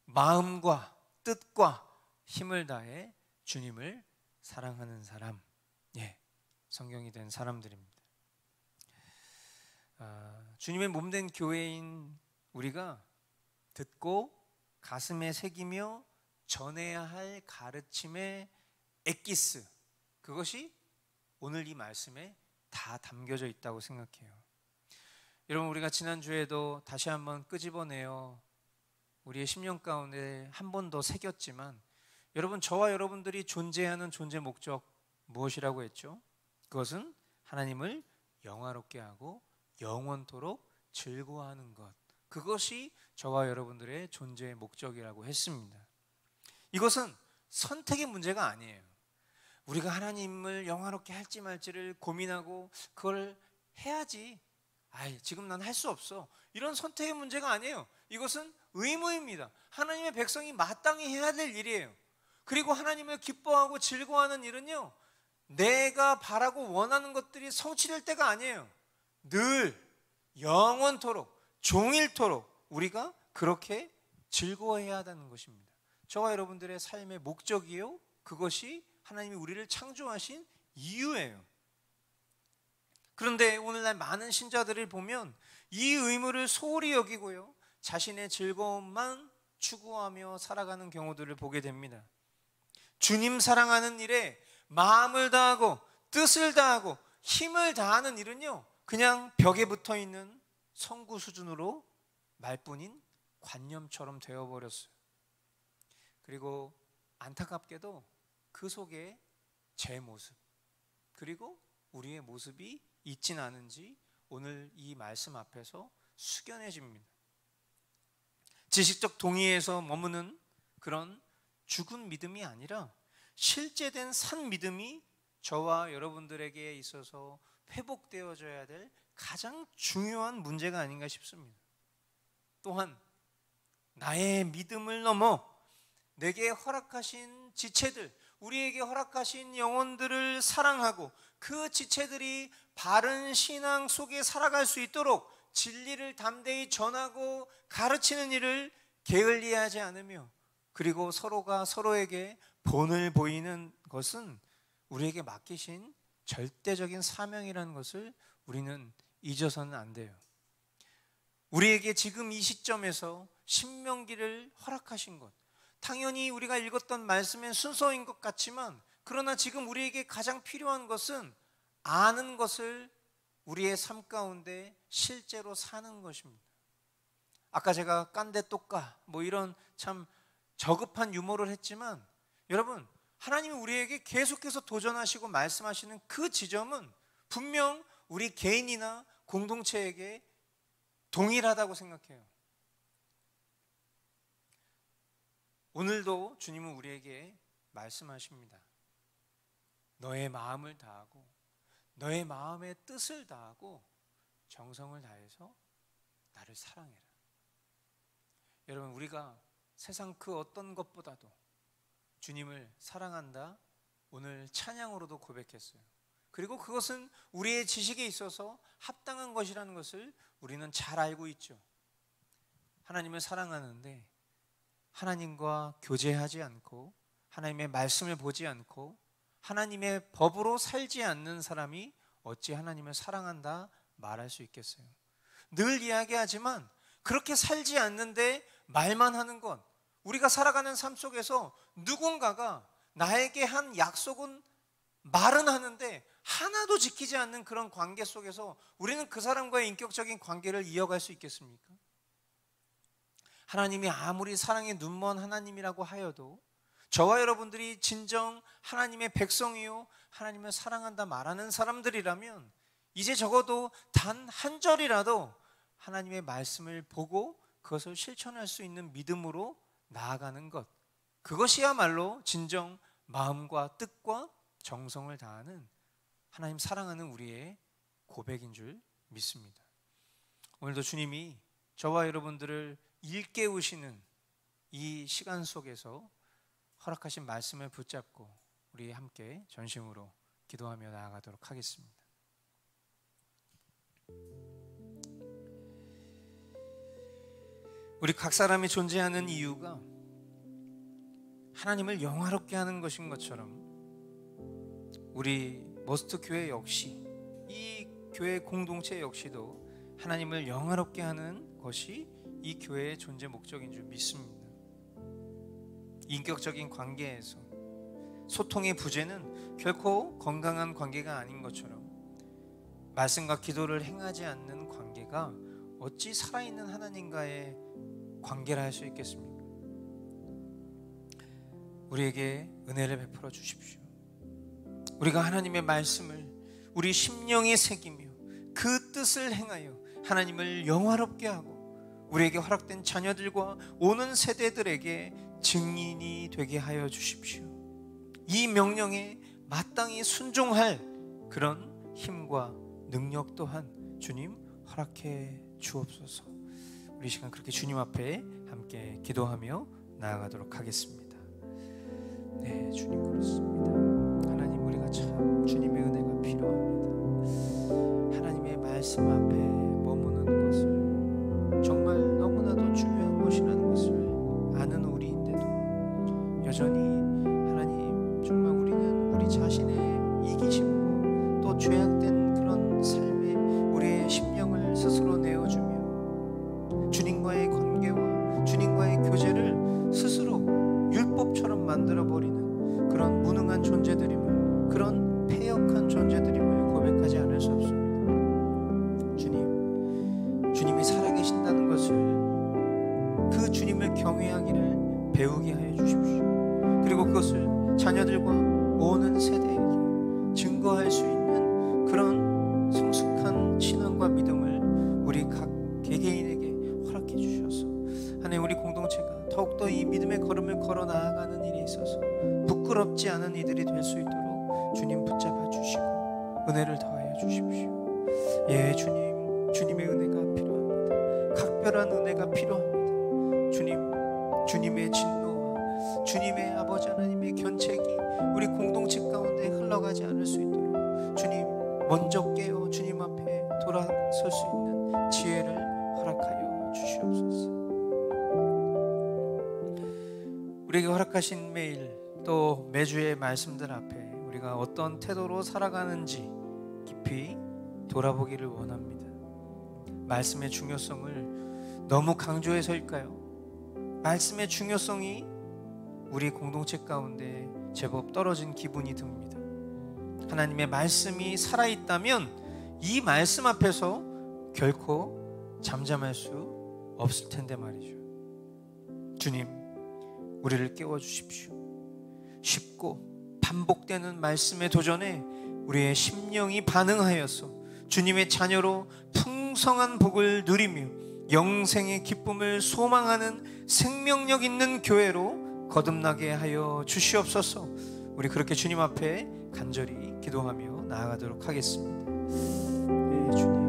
마음과 뜻과 힘을 다해 주님을 사랑하는 사람. 예, 성경이 된 사람들입니다. 주님의 몸된 교회인 우리가 듣고 가슴에 새기며 전해야 할 가르침의 엑기스, 그것이 오늘 이 말씀에 다 담겨져 있다고 생각해요. 여러분, 우리가 지난주에도 다시 한번 끄집어내어 우리의 심령 가운데 한 번 더 새겼지만, 여러분, 저와 여러분들이 존재하는 존재 목적 무엇이라고 했죠? 그것은 하나님을 영화롭게 하고 영원토록 즐거워하는 것, 그것이 저와 여러분들의 존재의 목적이라고 했습니다. 이것은 선택의 문제가 아니에요. 우리가 하나님을 영화롭게 할지 말지를 고민하고 그걸 해야지, 지금 난 할 수 없어, 이런 선택의 문제가 아니에요. 이것은 의무입니다. 하나님의 백성이 마땅히 해야 될 일이에요. 그리고 하나님을 기뻐하고 즐거워하는 일은요, 내가 바라고 원하는 것들이 성취될 때가 아니에요. 늘 영원토록 종일토록 우리가 그렇게 즐거워해야 한다는 것입니다. 저와 여러분들의 삶의 목적이요, 그것이 하나님이 우리를 창조하신 이유예요. 그런데 오늘날 많은 신자들을 보면 이 의무를 소홀히 여기고요, 자신의 즐거움만 추구하며 살아가는 경우들을 보게 됩니다. 주님 사랑하는 일에 마음을 다하고 뜻을 다하고 힘을 다하는 일은요, 그냥 벽에 붙어있는 성구 수준으로 말뿐인 관념처럼 되어버렸어요. 그리고 안타깝게도 그 속에 제 모습, 그리고 우리의 모습이 있진 않은지 오늘 이 말씀 앞에서 숙연해집니다. 지식적 동의에서 머무는 그런 죽은 믿음이 아니라 실제된 산 믿음이 저와 여러분들에게 있어서 회복되어져야 될 가장 중요한 문제가 아닌가 싶습니다. 또한 나의 믿음을 넘어 내게 허락하신 지체들, 우리에게 허락하신 영혼들을 사랑하고 그 지체들이 바른 신앙 속에 살아갈 수 있도록 진리를 담대히 전하고 가르치는 일을 게을리하지 않으며, 그리고 서로가 서로에게 본을 보이는 것은 우리에게 맡기신 절대적인 사명이라는 것을 우리는 잊어서는 안 돼요. 우리에게 지금 이 시점에서 신명기를 허락하신 것, 당연히 우리가 읽었던 말씀의 순서인 것 같지만, 그러나 지금 우리에게 가장 필요한 것은 아는 것을 우리의 삶 가운데 실제로 사는 것입니다. 아까 제가 깐데 똑까 이런 참 저급한 유머를 했지만, 여러분, 하나님이 우리에게 계속해서 도전하시고 말씀하시는 그 지점은 분명 우리 개인이나 공동체에게 동일하다고 생각해요. 오늘도 주님은 우리에게 말씀하십니다. 너의 마음을 다하고 너의 마음의 뜻을 다하고 정성을 다해서 나를 사랑해라. 여러분, 우리가 세상 그 어떤 것보다도 주님을 사랑한다, 오늘 찬양으로도 고백했어요. 그리고 그것은 우리의 지식에 있어서 합당한 것이라는 것을 우리는 잘 알고 있죠. 하나님을 사랑하는데 하나님과 교제하지 않고 하나님의 말씀을 보지 않고 하나님의 법으로 살지 않는 사람이 어찌 하나님을 사랑한다 말할 수 있겠어요? 늘 이야기하지만 그렇게 살지 않는데 말만 하는 것, 우리가 살아가는 삶 속에서 누군가가 나에게 한 약속은 말은 하는데 하나도 지키지 않는 그런 관계 속에서 우리는 그 사람과의 인격적인 관계를 이어갈 수 있겠습니까? 하나님이 아무리 사랑의 눈먼 하나님이라고 하여도 저와 여러분들이 진정 하나님의 백성이요 하나님을 사랑한다 말하는 사람들이라면 이제 적어도 단 한 절이라도 하나님의 말씀을 보고 그것을 실천할 수 있는 믿음으로 나아가는 것, 그것이야말로 진정 마음과 뜻과 정성을 다하는 하나님 사랑하는 우리의 고백인 줄 믿습니다. 오늘도 주님이 저와 여러분들을 일깨우시는 이 시간 속에서 허락하신 말씀을 붙잡고 우리 함께 전심으로 기도하며 나아가도록 하겠습니다. 우리 각 사람이 존재하는 이유가 하나님을 영화롭게 하는 것인 것처럼 우리 머스트 교회 역시, 이 교회 공동체 역시도 하나님을 영화롭게 하는 것이 이 교회의 존재 목적인 줄 믿습니다. 인격적인 관계에서 소통의 부재는 결코 건강한 관계가 아닌 것처럼 말씀과 기도를 행하지 않는 관계가 어찌 살아있는 하나님과의 관계라 할 수 있겠습니까? 우리에게 은혜를 베풀어 주십시오. 우리가 하나님의 말씀을 우리 심령에 새기며 그 뜻을 행하여 하나님을 영화롭게 하고 우리에게 허락된 자녀들과 오는 세대들에게 증인이 되게 하여 주십시오. 이 명령에 마땅히 순종할 그런 힘과 능력 또한 주님 허락해 주옵소서. 우리 시간 그렇게 주님 앞에 함께 기도하며 나아가도록 하겠습니다. 네, 주님 그렇습니다. 하나님, 우리가 참 여전히 하나님 정말 우리는 우리 자신의 이기심과 또 죄악된 그런 삶에 우리의 심령을 스스로 내어주며 주님과의 관계와 주님과의 교제를 스스로 율법처럼 만들어버리는 그런 무능한 존재들임을, 그런 패역한 존재들임을 고백하지 않을 수 없습니다. 주님이 살아계신다는 것을, 그 주님을 경외하기를 배우게 하여 주십시오. 그리고 그것을 자녀들과 오는 세대에게 증거할 수 있는 그런 성숙한 신앙과 믿음을 우리 각 개개인에게 허락해 주셔서 하나님, 우리 공동체가 더욱더 이 믿음의 걸음을 걸어 나아가는 일에 있어서 부끄럽지 않은 이들이 될 수 있도록 주님 붙잡아 주시고 은혜를 더하여 주십시오. 예, 주님의 은혜가 필요합니다. 각별한 은혜가 필요합니다. 주님의 진노와 주님의 아버지 하나님의 견책이 우리 공동체 가운데 흘러가지 않을 수 있도록 주님 먼저 깨어 주님 앞에 돌아설 수 있는 지혜를 허락하여 주시옵소서. 우리에게 허락하신 매일 또 매주의 말씀들 앞에 우리가 어떤 태도로 살아가는지 깊이 돌아보기를 원합니다. 말씀의 중요성을 너무 강조해서일까요? 말씀의 중요성이 우리 공동체 가운데 제법 떨어진 기분이 듭니다. 하나님의 말씀이 살아있다면 이 말씀 앞에서 결코 잠잠할 수 없을 텐데 말이죠. 주님, 우리를 깨워주십시오. 쉽고 반복되는 말씀의 도전에 우리의 심령이 반응하여서 주님의 자녀로 풍성한 복을 누리며 영생의 기쁨을 소망하는 생명력 있는 교회로 거듭나게 하여 주시옵소서. 우리 그렇게 주님 앞에 간절히 기도하며 나아가도록 하겠습니다. 네, 주님.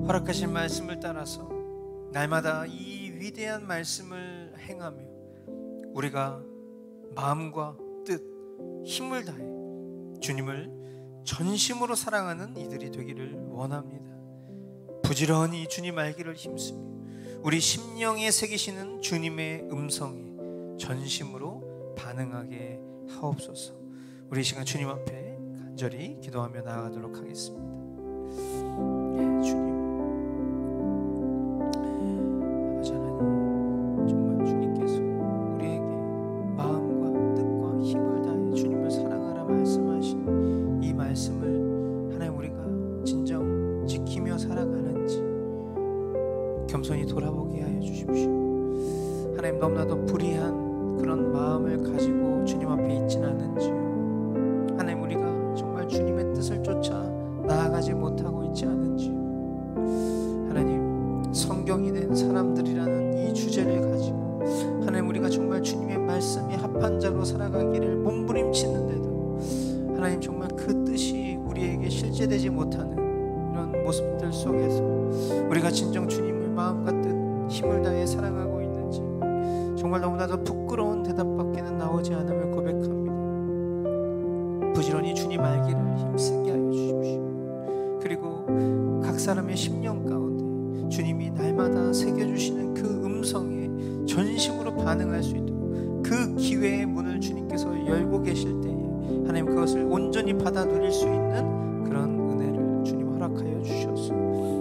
허락하신 말씀을 따라서 날마다 이 위대한 말씀을 행하며 우리가 마음과 뜻, 힘을 다해 주님을 전심으로 사랑하는 이들이 되기를 원합니다. 부지런히 주님 알기를 힘쓰며 우리 심령에 새기시는 주님의 음성에 전심으로 반응하게 하옵소서. 우리 이 시간 주님 앞에 간절히 기도하며 나아가도록 하겠습니다. 네, 주님, 아버지 하나님, 정말 주님께서 우리에게 마음과 뜻과 힘을 다해 주님을 사랑하라 말씀하신 이 말씀을 하나님 우리가 진정 지키며 살아가는지 겸손히 돌아보게 하여 주십시오. 하나님, 너무나도 불의한 그런 마음을 가지고 주님 앞에 있지는 않은지요. 하나님, 우리가 정말 주님의 뜻을 쫓아 나아가지 못하고 있지 않은지요. 하나님, 성경이 된 사람들이라는 이 주제를 가지고 하나님 우리가 정말 주님의 말씀에 합한 자로 살아가기를 몸부림치는데도 하나님 정말 그 뜻이 우리에게 실제되지 못하는 이런 모습들 속에서 우리가 진정 주님을 마음과 뜻, 힘을 다해 사랑하고 있는지 정말 너무나도 부끄러운 대답밖에는 나오지 않음을 고백합니다. 부지런히 주님 알기를 힘쓰게 하여 주십시오. 그리고 각 사람의 심령 가운데 주님이 날마다 새겨주시는 그 음성에 전심으로 반응할 수 있도록 그 기회의 문을 주님께서 열고 계실 때에 하나님 그것을 온전히 받아 누릴 수 있는 그런 은혜를 주님 허락하여 주셔서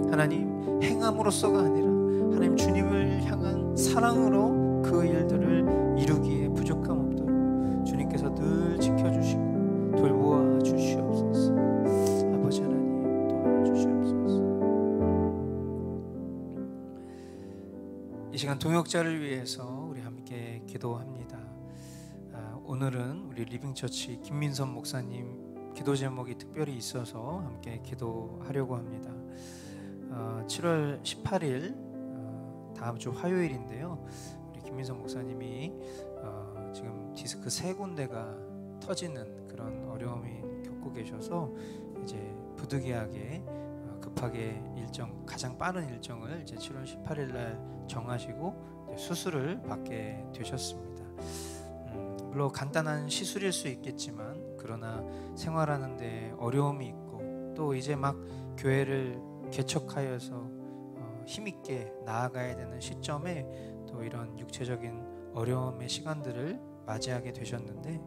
하나님 행함으로써가 아니라 하나님 주님을 향한 사랑으로 그 일들을 이루기에 부족함 없도록 주님께서 늘 지켜주시고 돌보아 주시옵소서. 아버지 하나님 도와주시옵소서. 이 시간 동역자를 위해서 우리 함께 기도합니다. 오늘은 우리 리빙처치 김민선 목사님 기도 제목이 특별히 있어서 함께 기도하려고 합니다. 7월 18일 다음 주 화요일인데요. 우리 김민선 목사님이 지금 디스크 3군데가 터지는 그런 어려움이 겪고 계셔서 이제 부득이하게 급하게 가장 빠른 일정을 이제 7월 18일 날 정하시고 수술을 받게 되셨습니다. 물론 간단한 시술일 수 있겠지만 그러나 생활하는데 어려움이 있고 또 이제 막 교회를 개척하여서 힘있게 나아가야 되는 시점에 또 이런 육체적인 어려움의 시간들을 맞이하게 되셨는데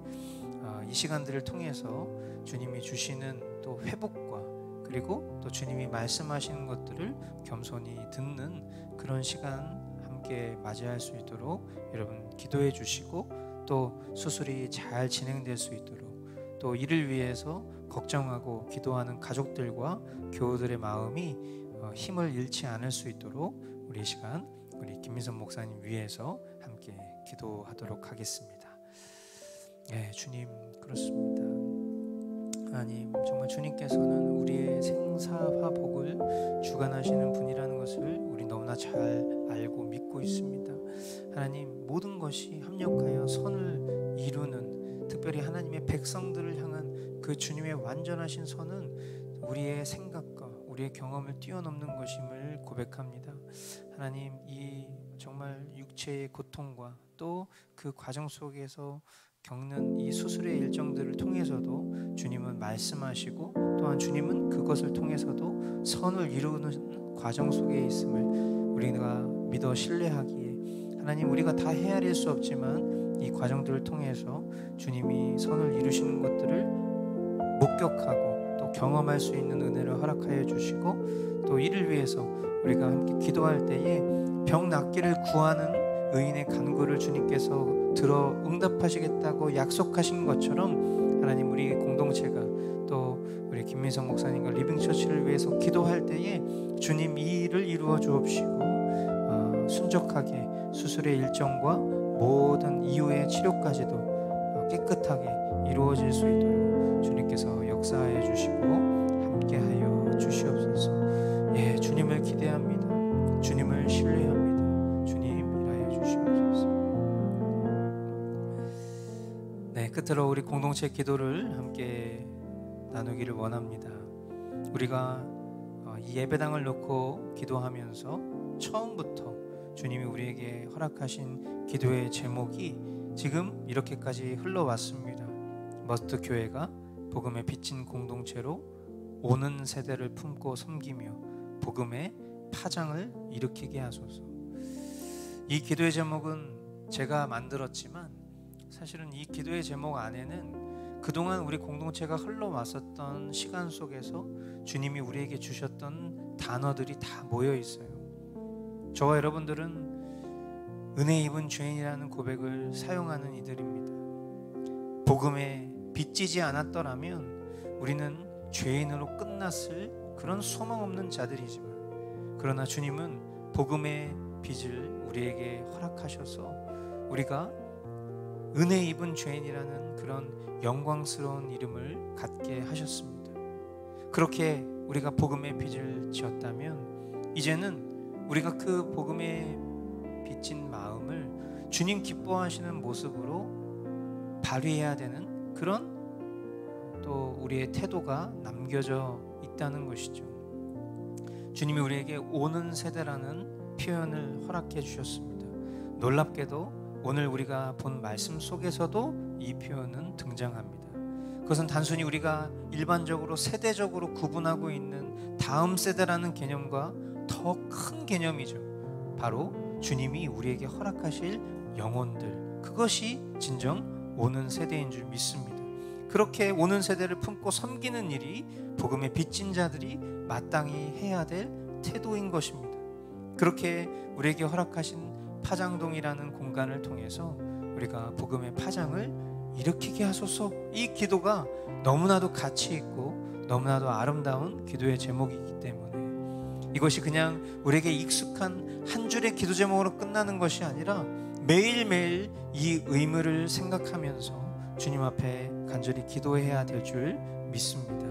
이 시간들을 통해서 주님이 주시는 또 회복과 그리고 또 주님이 말씀하시는 것들을 겸손히 듣는 그런 시간 함께 맞이할 수 있도록 여러분 기도해 주시고 또 수술이 잘 진행될 수 있도록 또 이를 위해서 걱정하고 기도하는 가족들과 교우들의 마음이 힘을 잃지 않을 수 있도록 우리 이 시간 우리 김민선 목사님 위해서 함께 기도하도록 하겠습니다. 네, 주님 그렇습니다. 하나님 정말 주님께서는 우리의 생사화복을 주관하시는 분이라는 것을 우리 너무나 잘 알고 믿고 있습니다. 하나님 모든 것이 합력하여 선을 이루는 특별히 하나님의 백성들을 향한 그 주님의 완전하신 선은 우리의 생각과 우리의 경험을 뛰어넘는 것임을 고백합니다. 하나님 이 정말 육체의 고통과 또 그 과정 속에서 겪는 이 수술의 일정들을 통해서도 주님은 말씀하시고 또한 주님은 그것을 통해서도 선을 이루는 과정 속에 있음을 우리가 믿어 신뢰하기에 하나님 우리가 다 헤아릴 수 없지만 이 과정들을 통해서 주님이 선을 이루시는 것들을 목격하고 또 경험할 수 있는 은혜를 허락하여 주시고 또 이를 위해서 우리가 함께 기도할 때에 병 낫기를 구하는 의인의 간구를 주님께서 들어 응답하시겠다고 약속하신 것처럼 하나님 우리 공동체가 또 우리 김민성 목사님과 리빙처치를 위해서 기도할 때에 주님 이 일을 이루어 주옵시고 순적하게 수술의 일정과 모든 이후의 치료까지도 깨끗하게 이루어질 수 있도록 주님께서 역사하여 주시고 함께하여 주시옵소서. 예, 주님을 기대합니다. 주님을 신뢰합니다. 주님 일하여 주시옵소서. 네, 끝으로 우리 공동체 기도를 함께 나누기를 원합니다. 우리가 이 예배당을 놓고 기도하면서 처음부터 주님이 우리에게 허락하신 기도의 제목이 지금 이렇게까지 흘러왔습니다. 머스트 교회가 복음의 빛인 공동체로 오는 세대를 품고 섬기며 복음의 파장을 일으키게 하소서. 이 기도의 제목은 제가 만들었지만 사실은 이 기도의 제목 안에는 그동안 우리 공동체가 흘러왔었던 시간 속에서 주님이 우리에게 주셨던 단어들이 다 모여 있어요. 저와 여러분들은 은혜 입은 죄인이라는 고백을 사용하는 이들입니다. 복음에 빚지지 않았더라면 우리는 죄인으로 끝났을 그런 소망 없는 자들이지만 그러나 주님은 복음의 빚을 우리에게 허락하셔서 우리가 은혜 입은 죄인이라는 그런 영광스러운 이름을 갖게 하셨습니다. 그렇게 우리가 복음의 빚을 지었다면 이제는 우리가 그 복음의 빚진 마음을 주님 기뻐하시는 모습으로 발휘해야 되는 그런 또 우리의 태도가 남겨져 있다는 것이죠. 주님이 우리에게 오는 세대라는 표현을 허락해 주셨습니다. 놀랍게도 오늘 우리가 본 말씀 속에서도 이 표현은 등장합니다. 그것은 단순히 우리가 일반적으로 세대적으로 구분하고 있는 다음 세대라는 개념과 더 큰 개념이죠. 바로 주님이 우리에게 허락하실 영혼들, 그것이 진정 오는 세대인 줄 믿습니다. 그렇게 오는 세대를 품고 섬기는 일이 복음의 빚진 자들이 마땅히 해야 될 태도인 것입니다. 그렇게 우리에게 허락하신 파장동이라는 공간을 통해서 우리가 복음의 파장을 일으키게 하소서, 이 기도가 너무나도 가치 있고 너무나도 아름다운 기도의 제목이기 때문에 이것이 그냥 우리에게 익숙한 한 줄의 기도 제목으로 끝나는 것이 아니라 매일매일 이 의무를 생각하면서 주님 앞에 간절히 기도해야 될 줄 믿습니다.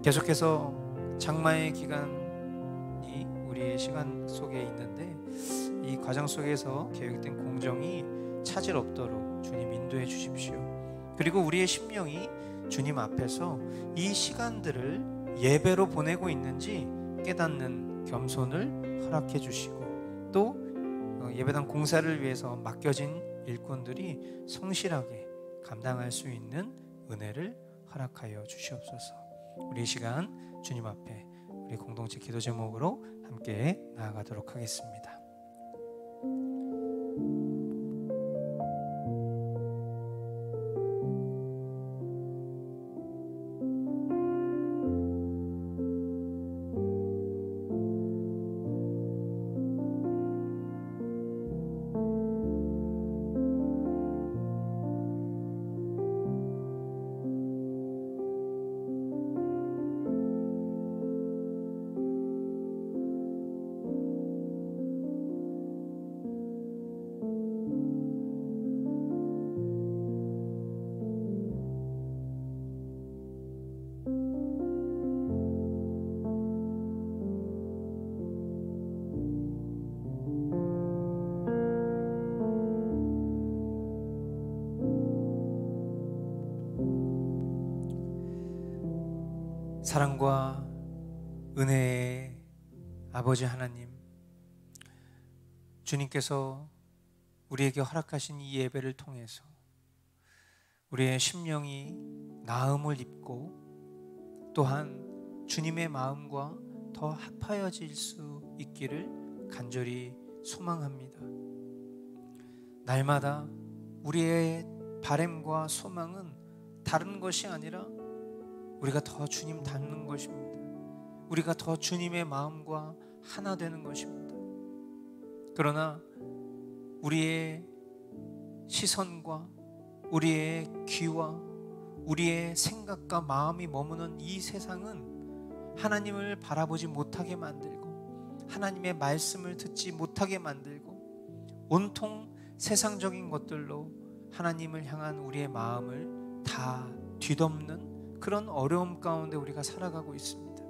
계속해서 장마의 기간이 우리의 시간 속에 있는데 이 과정 속에서 계획된 공정이 차질 없도록 주님 인도해 주십시오. 그리고 우리의 심령이 주님 앞에서 이 시간들을 예배로 보내고 있는지 깨닫는 겸손을 허락해 주시고, 또 예배당 공사를 위해서 맡겨진 일꾼들이 성실하게 감당할 수 있는 은혜를 허락하여 주시옵소서. 우리 이 시간 주님 앞에 우리 공동체 기도 제목으로 함께 나아가도록 하겠습니다. 사랑과 은혜의 아버지 하나님, 주님께서 우리에게 허락하신 이 예배를 통해서 우리의 심령이 나음을 입고 또한 주님의 마음과 더 합하여질 수 있기를 간절히 소망합니다. 날마다 우리의 바램과 소망은 다른 것이 아니라 우리가 더 주님 닮는 것입니다. 우리가 더 주님의 마음과 하나 되는 것입니다. 그러나 우리의 시선과 우리의 귀와 우리의 생각과 마음이 머무는 이 세상은 하나님을 바라보지 못하게 만들고 하나님의 말씀을 듣지 못하게 만들고 온통 세상적인 것들로 하나님을 향한 우리의 마음을 다 뒤덮는 그런 어려움 가운데 우리가 살아가고 있습니다.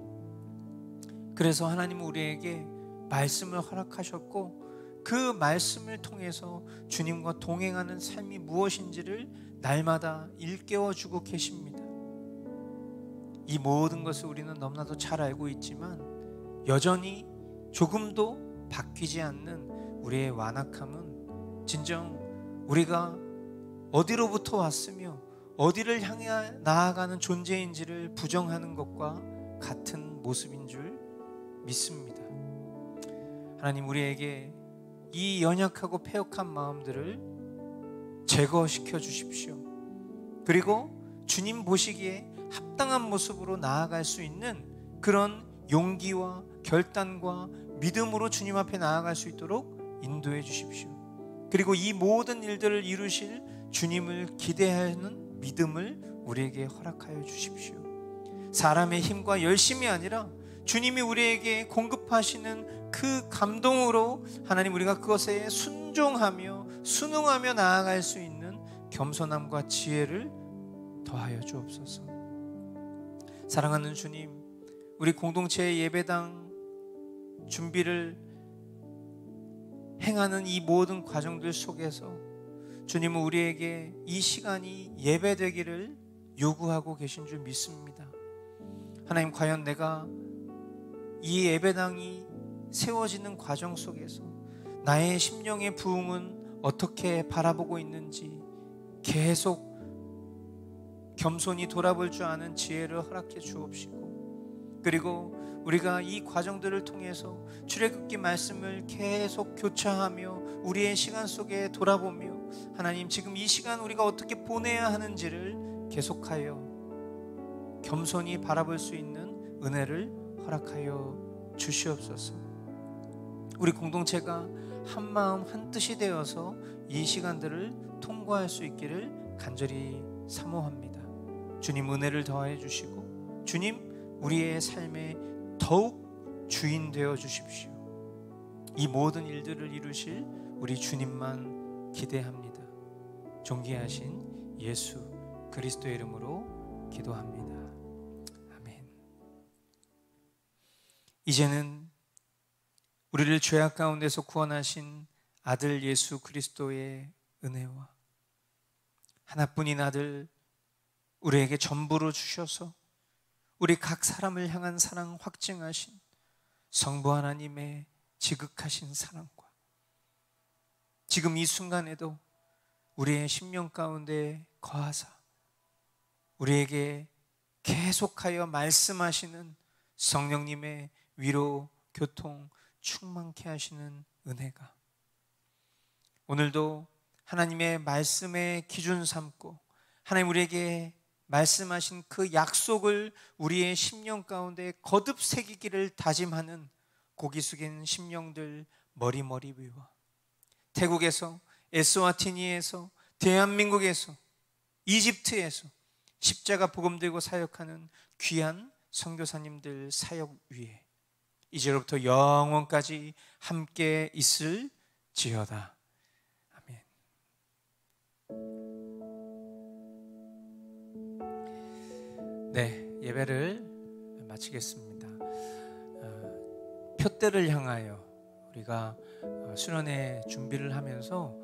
그래서 하나님은 우리에게 말씀을 허락하셨고 그 말씀을 통해서 주님과 동행하는 삶이 무엇인지를 날마다 일깨워주고 계십니다. 이 모든 것을 우리는 너무나도 잘 알고 있지만 여전히 조금도 바뀌지 않는 우리의 완악함은 진정 우리가 어디로부터 왔으며 어디를 향해 나아가는 존재인지를 부정하는 것과 같은 모습인 줄 믿습니다. 하나님, 우리에게 이 연약하고 패역한 마음들을 제거시켜 주십시오. 그리고 주님 보시기에 합당한 모습으로 나아갈 수 있는 그런 용기와 결단과 믿음으로 주님 앞에 나아갈 수 있도록 인도해 주십시오. 그리고 이 모든 일들을 이루실 주님을 기대하는 믿음을 우리에게 허락하여 주십시오. 사람의 힘과 열심이 아니라 주님이 우리에게 공급하시는 그 감동으로 하나님, 우리가 그것에 순종하며 순응하며 나아갈 수 있는 겸손함과 지혜를 더하여 주옵소서. 사랑하는 주님, 우리 공동체의 예배당 준비를 행하는 이 모든 과정들 속에서 주님은 우리에게 이 시간이 예배되기를 요구하고 계신 줄 믿습니다. 하나님, 과연 내가 이 예배당이 세워지는 과정 속에서 나의 심령의 부흥은 어떻게 바라보고 있는지 계속 겸손히 돌아볼 줄 아는 지혜를 허락해 주옵시고, 그리고 우리가 이 과정들을 통해서 출애굽기 말씀을 계속 교차하며 우리의 시간 속에 돌아보며 하나님 지금 이 시간 우리가 어떻게 보내야 하는지를 계속하여 겸손히 바라볼 수 있는 은혜를 허락하여 주시옵소서. 우리 공동체가 한 마음 한 뜻이 되어서 이 시간들을 통과할 수 있기를 간절히 사모합니다. 주님 은혜를 더하여 주시고 주님 우리의 삶에 더욱 주인 되어 주십시오. 이 모든 일들을 이루실 우리 주님만 기대합니다. 존귀하신 예수 그리스도의 이름으로 기도합니다. 아멘. 이제는 우리를 죄악 가운데서 구원하신 아들 예수 그리스도의 은혜와 하나뿐인 아들 우리에게 전부로 주셔서 우리 각 사람을 향한 사랑 확증하신 성부 하나님의 지극하신 사랑과 지금 이 순간에도 우리의 심령 가운데 거하사 우리에게 계속하여 말씀하시는 성령님의 위로, 교통, 충만케 하시는 은혜가 오늘도 하나님의 말씀의 기준 삼고 하나님 우리에게 말씀하신 그 약속을 우리의 심령 가운데 거듭 새기기를 다짐하는 고기 숙인 심령들 머리머리 위와 태국에서, 에스와티니에서, 대한민국에서, 이집트에서 십자가 복음 들고 사역하는 귀한 선교사님들 사역 위에 이제로부터 영원까지 함께 있을지어다. 아멘. 네, 예배를 마치겠습니다. 표대를 향하여 우리가 수련회 준비를 하면서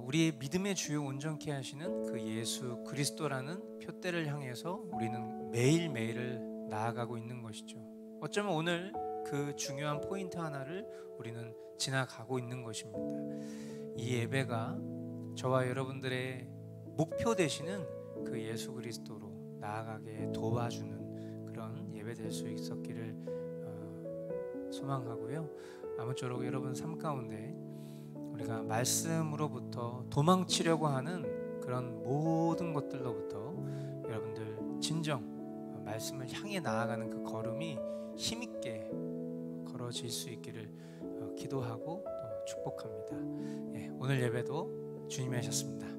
우리의 믿음의 주요 온전케 하시는 그 예수 그리스도라는 표대를 향해서 우리는 매일매일을 나아가고 있는 것이죠. 어쩌면 오늘 그 중요한 포인트 하나를 우리는 지나가고 있는 것입니다. 이 예배가 저와 여러분들의 목표 되시는 그 예수 그리스도로 나아가게 도와주는 그런 예배 될 수 있었기를 소망하고요. 아무쪼록 여러분 삶 가운데 우리가 말씀으로부터 도망치려고 하는 그런 모든 것들로부터 여러분들 진정 말씀을 향해 나아가는 그 걸음이 힘있게 걸어질 수 있기를 기도하고 또 축복합니다. 예, 오늘 예배도 주님이 하셨습니다.